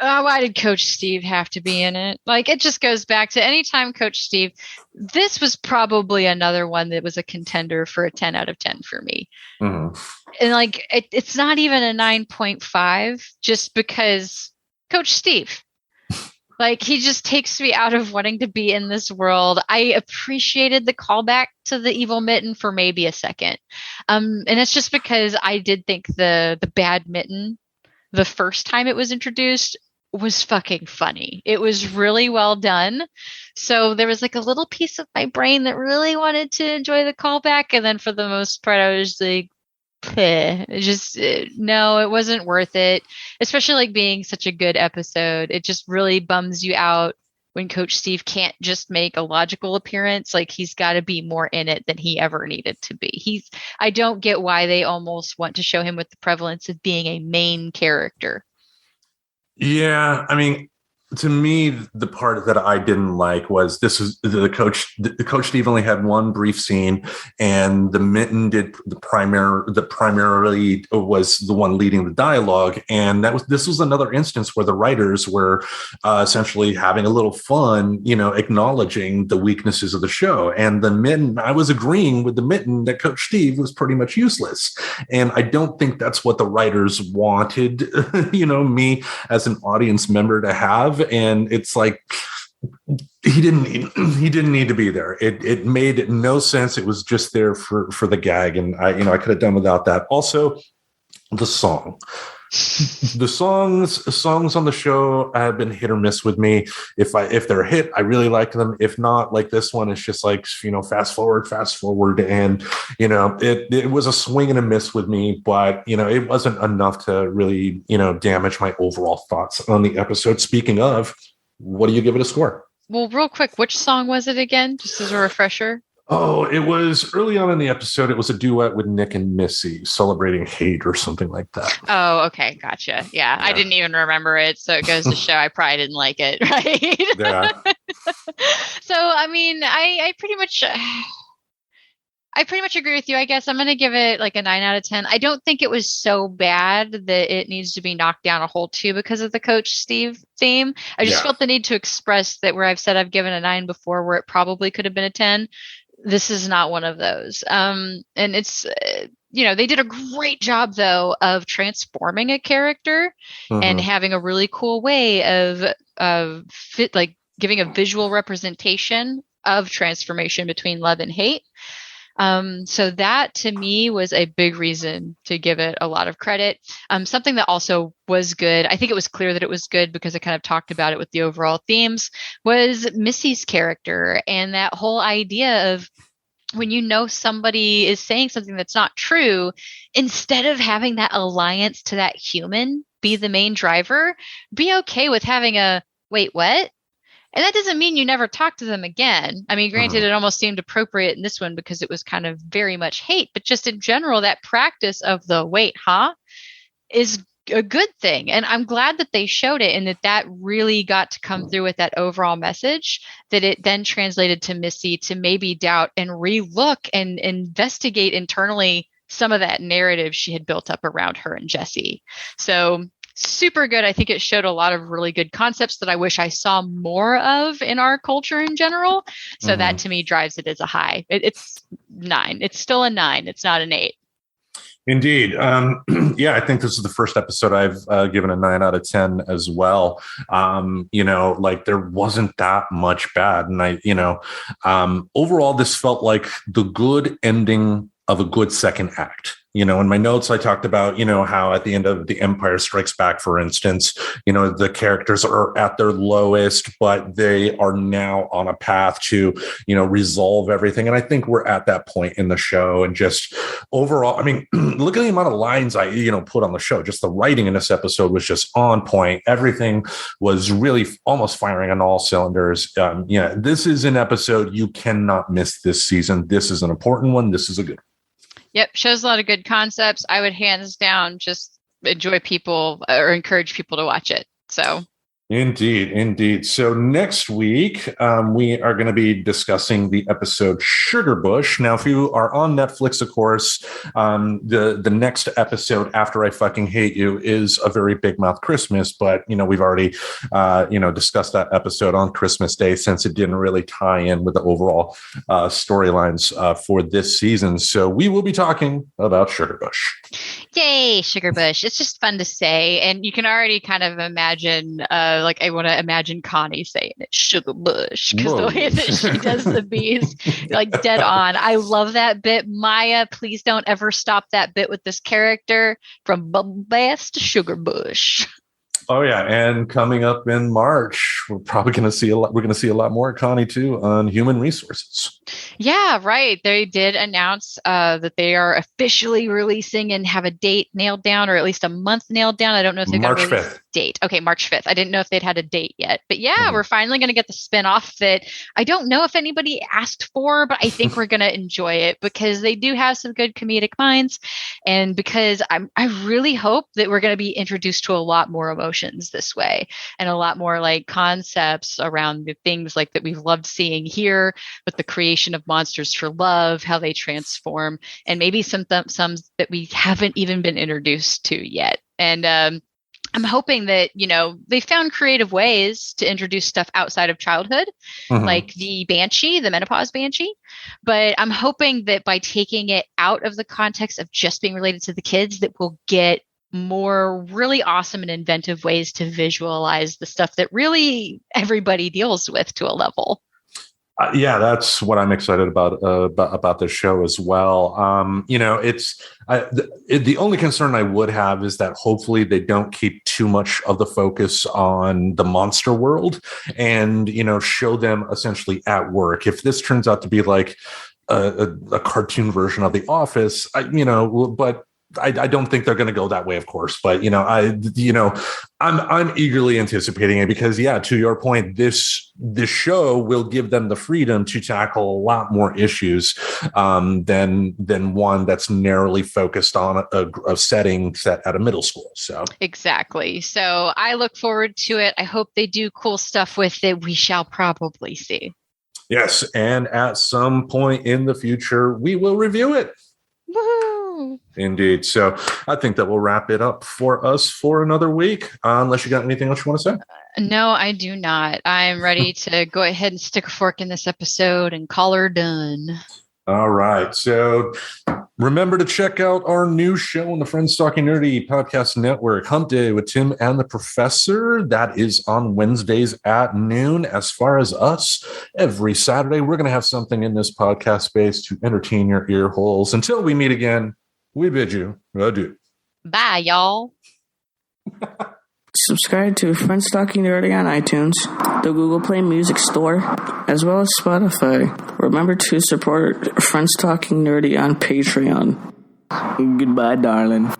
Why did Coach Steve have to be in it? Like, it just goes back to anytime Coach Steve, this was probably another one that was a contender for a 10 out of 10 for me. Mhm. And like, it's not even a 9.5 just because Coach Steve. Like, he just takes me out of wanting to be in this world. I appreciated the callback to the evil mitten for maybe a second. And it's just because I did think the bad mitten the first time it was introduced was fucking funny. It was really well done. So there was like a little piece of my brain that really wanted to enjoy the callback. And then for the most part, I was like, just no, it wasn't worth it, especially like being such a good episode. It just really bums you out when Coach Steve can't just make a logical appearance. Like, he's got to be more in it than he ever needed to be. I don't get why they almost want to show him with the prevalence of being a main character. Yeah, I mean, to me, the part that I didn't like was this was the coach. The coach Steve only had one brief scene, and the mitten did primarily was the one leading the dialogue, and this was another instance where the writers were essentially having a little fun, acknowledging the weaknesses of the show. And the mitten, I was agreeing with the mitten that Coach Steve was pretty much useless, and I don't think that's what the writers wanted, me as an audience member to have. And it's like, he didn't need to be there. It made no sense. It was just there for the gag, and I could have done without that. Also, the songs on the show have been hit or miss with me. If they're a hit, I really like them. If not, like this one, it's just like, fast forward, and it was a swing and a miss with me, but it wasn't enough to really damage my overall thoughts on the episode. Speaking of, what do you give it a score? Well, real quick, which song was it again, just as a refresher? Oh, it was early on in the episode. It was a duet with Nick and Missy, Celebrating Hate or something like that. Oh, okay. Gotcha. Yeah. I didn't even remember it. So it goes to show I probably didn't like it. Right. Yeah. So, I mean, I pretty much agree with you. I guess I'm going to give it like a 9 out of 10. I don't think it was so bad that it needs to be knocked down a whole 2 because of the Coach Steve theme. I just felt the need to express that where I've said I've given a 9 before, where it probably could have been a 10. This is not one of those. And it's, they did a great job, though, of transforming a character and having a really cool way of giving a visual representation of transformation between love and hate. So that to me was a big reason to give it a lot of credit. Something that also was good, I think it was clear that it was good because I kind of talked about it with the overall themes, was Missy's character and that whole idea of when somebody is saying something that's not true, instead of having that alliance to that human be the main driver, be okay with having a, wait, what? And that doesn't mean you never talk to them again. I mean, granted, it almost seemed appropriate in this one because it was kind of very much hate, but just in general, that practice of the wait, huh, is a good thing. And I'm glad that they showed it and that really got to come through with that overall message, that it then translated to Missy to maybe doubt and relook and investigate internally some of that narrative she had built up around her and Jesse. So super good. I think it showed a lot of really good concepts that I wish I saw more of in our culture in general. So that to me drives it as a high. It's 9. It's still a 9. It's not an 8. Indeed. I think this is the first episode I've given a 9 out of 10 as well. There wasn't that much bad. And overall, this felt like the good ending of a good second act. In my notes, I talked about, how at the end of The Empire Strikes Back, for instance, the characters are at their lowest, but they are now on a path to, resolve everything. And I think we're at that point in the show. And just overall, I mean, look at the amount of lines I, put on the show. Just the writing in this episode was just on point. Everything was really almost firing on all cylinders. This is an episode you cannot miss this season. This is an important one. This is a good one. Yep, shows a lot of good concepts. I would hands down just encourage people to watch it. So Indeed, indeed. So next week, we are going to be discussing the episode Sugar Bush. Now, if you are on Netflix, of course, the next episode after I Fucking Hate You is A Very Big Mouth Christmas. But, we've already, discussed that episode on Christmas Day since it didn't really tie in with the overall storylines for this season. So we will be talking about Sugar Bush. Yay, Sugar Bush. It's just fun to say. And you can already kind of imagine, I want to imagine Connie saying it, Sugar Bush, because the way that she does the bees, like dead on. I love that bit. Maya, please don't ever stop that bit with this character from Bubble Bass to Sugar Bush. Oh yeah, and coming up in March, we're probably going to see a lot. We're going to see a lot more Connie too on human resources. Yeah, right. They did announce that they are officially releasing and have a date nailed down, or at least a month nailed down. I don't know if they've got a release date. Okay, March 5th. I didn't know if they'd had a date yet, but yeah, we're finally going to get the spinoff that I don't know if anybody asked for, but I think we're going to enjoy it because they do have some good comedic minds, and because I really hope that we're going to be introduced to a lot more emotions this way, and a lot more like concepts around the things like that we've loved seeing here with the creation of monsters for love, how they transform, and maybe some that we haven't even been introduced to yet. And I'm hoping that, they found creative ways to introduce stuff outside of childhood, like the Banshee, the menopause Banshee. But I'm hoping that by taking it out of the context of just being related to the kids, that we'll get more really awesome and inventive ways to visualize the stuff that really everybody deals with to a level. Yeah, that's what I'm excited about this show as well. The only concern I would have is that hopefully they don't keep too much of the focus on the monster world and, show them essentially at work. If this turns out to be like a cartoon version of The Office, but I don't think they're going to go that way, of course, but I'm eagerly anticipating it because, yeah, to your point, this show will give them the freedom to tackle a lot more issues than one that's narrowly focused on a setting set at a middle school. So exactly. So I look forward to it. I hope they do cool stuff with it. We shall probably see. Yes, and at some point in the future, we will review it. Woohoo! Indeed. So I think that will wrap it up for us for another week, unless you got anything else you want to say. No, I do not. I'm ready to go ahead and stick a fork in this episode and call her done. All right. So remember to check out our new show on the Friends Talking Nerdy Podcast Network, Hump Day with Tim and the Professor. That is on Wednesdays at noon. As far as us, every Saturday, we're going to have something in this podcast space to entertain your ear holes. Until we meet again, we bid you adieu. Bye, y'all. Subscribe to Friends Talking Nerdy on iTunes, the Google Play Music Store, as well as Spotify. Remember to support Friends Talking Nerdy on Patreon. Goodbye, darling.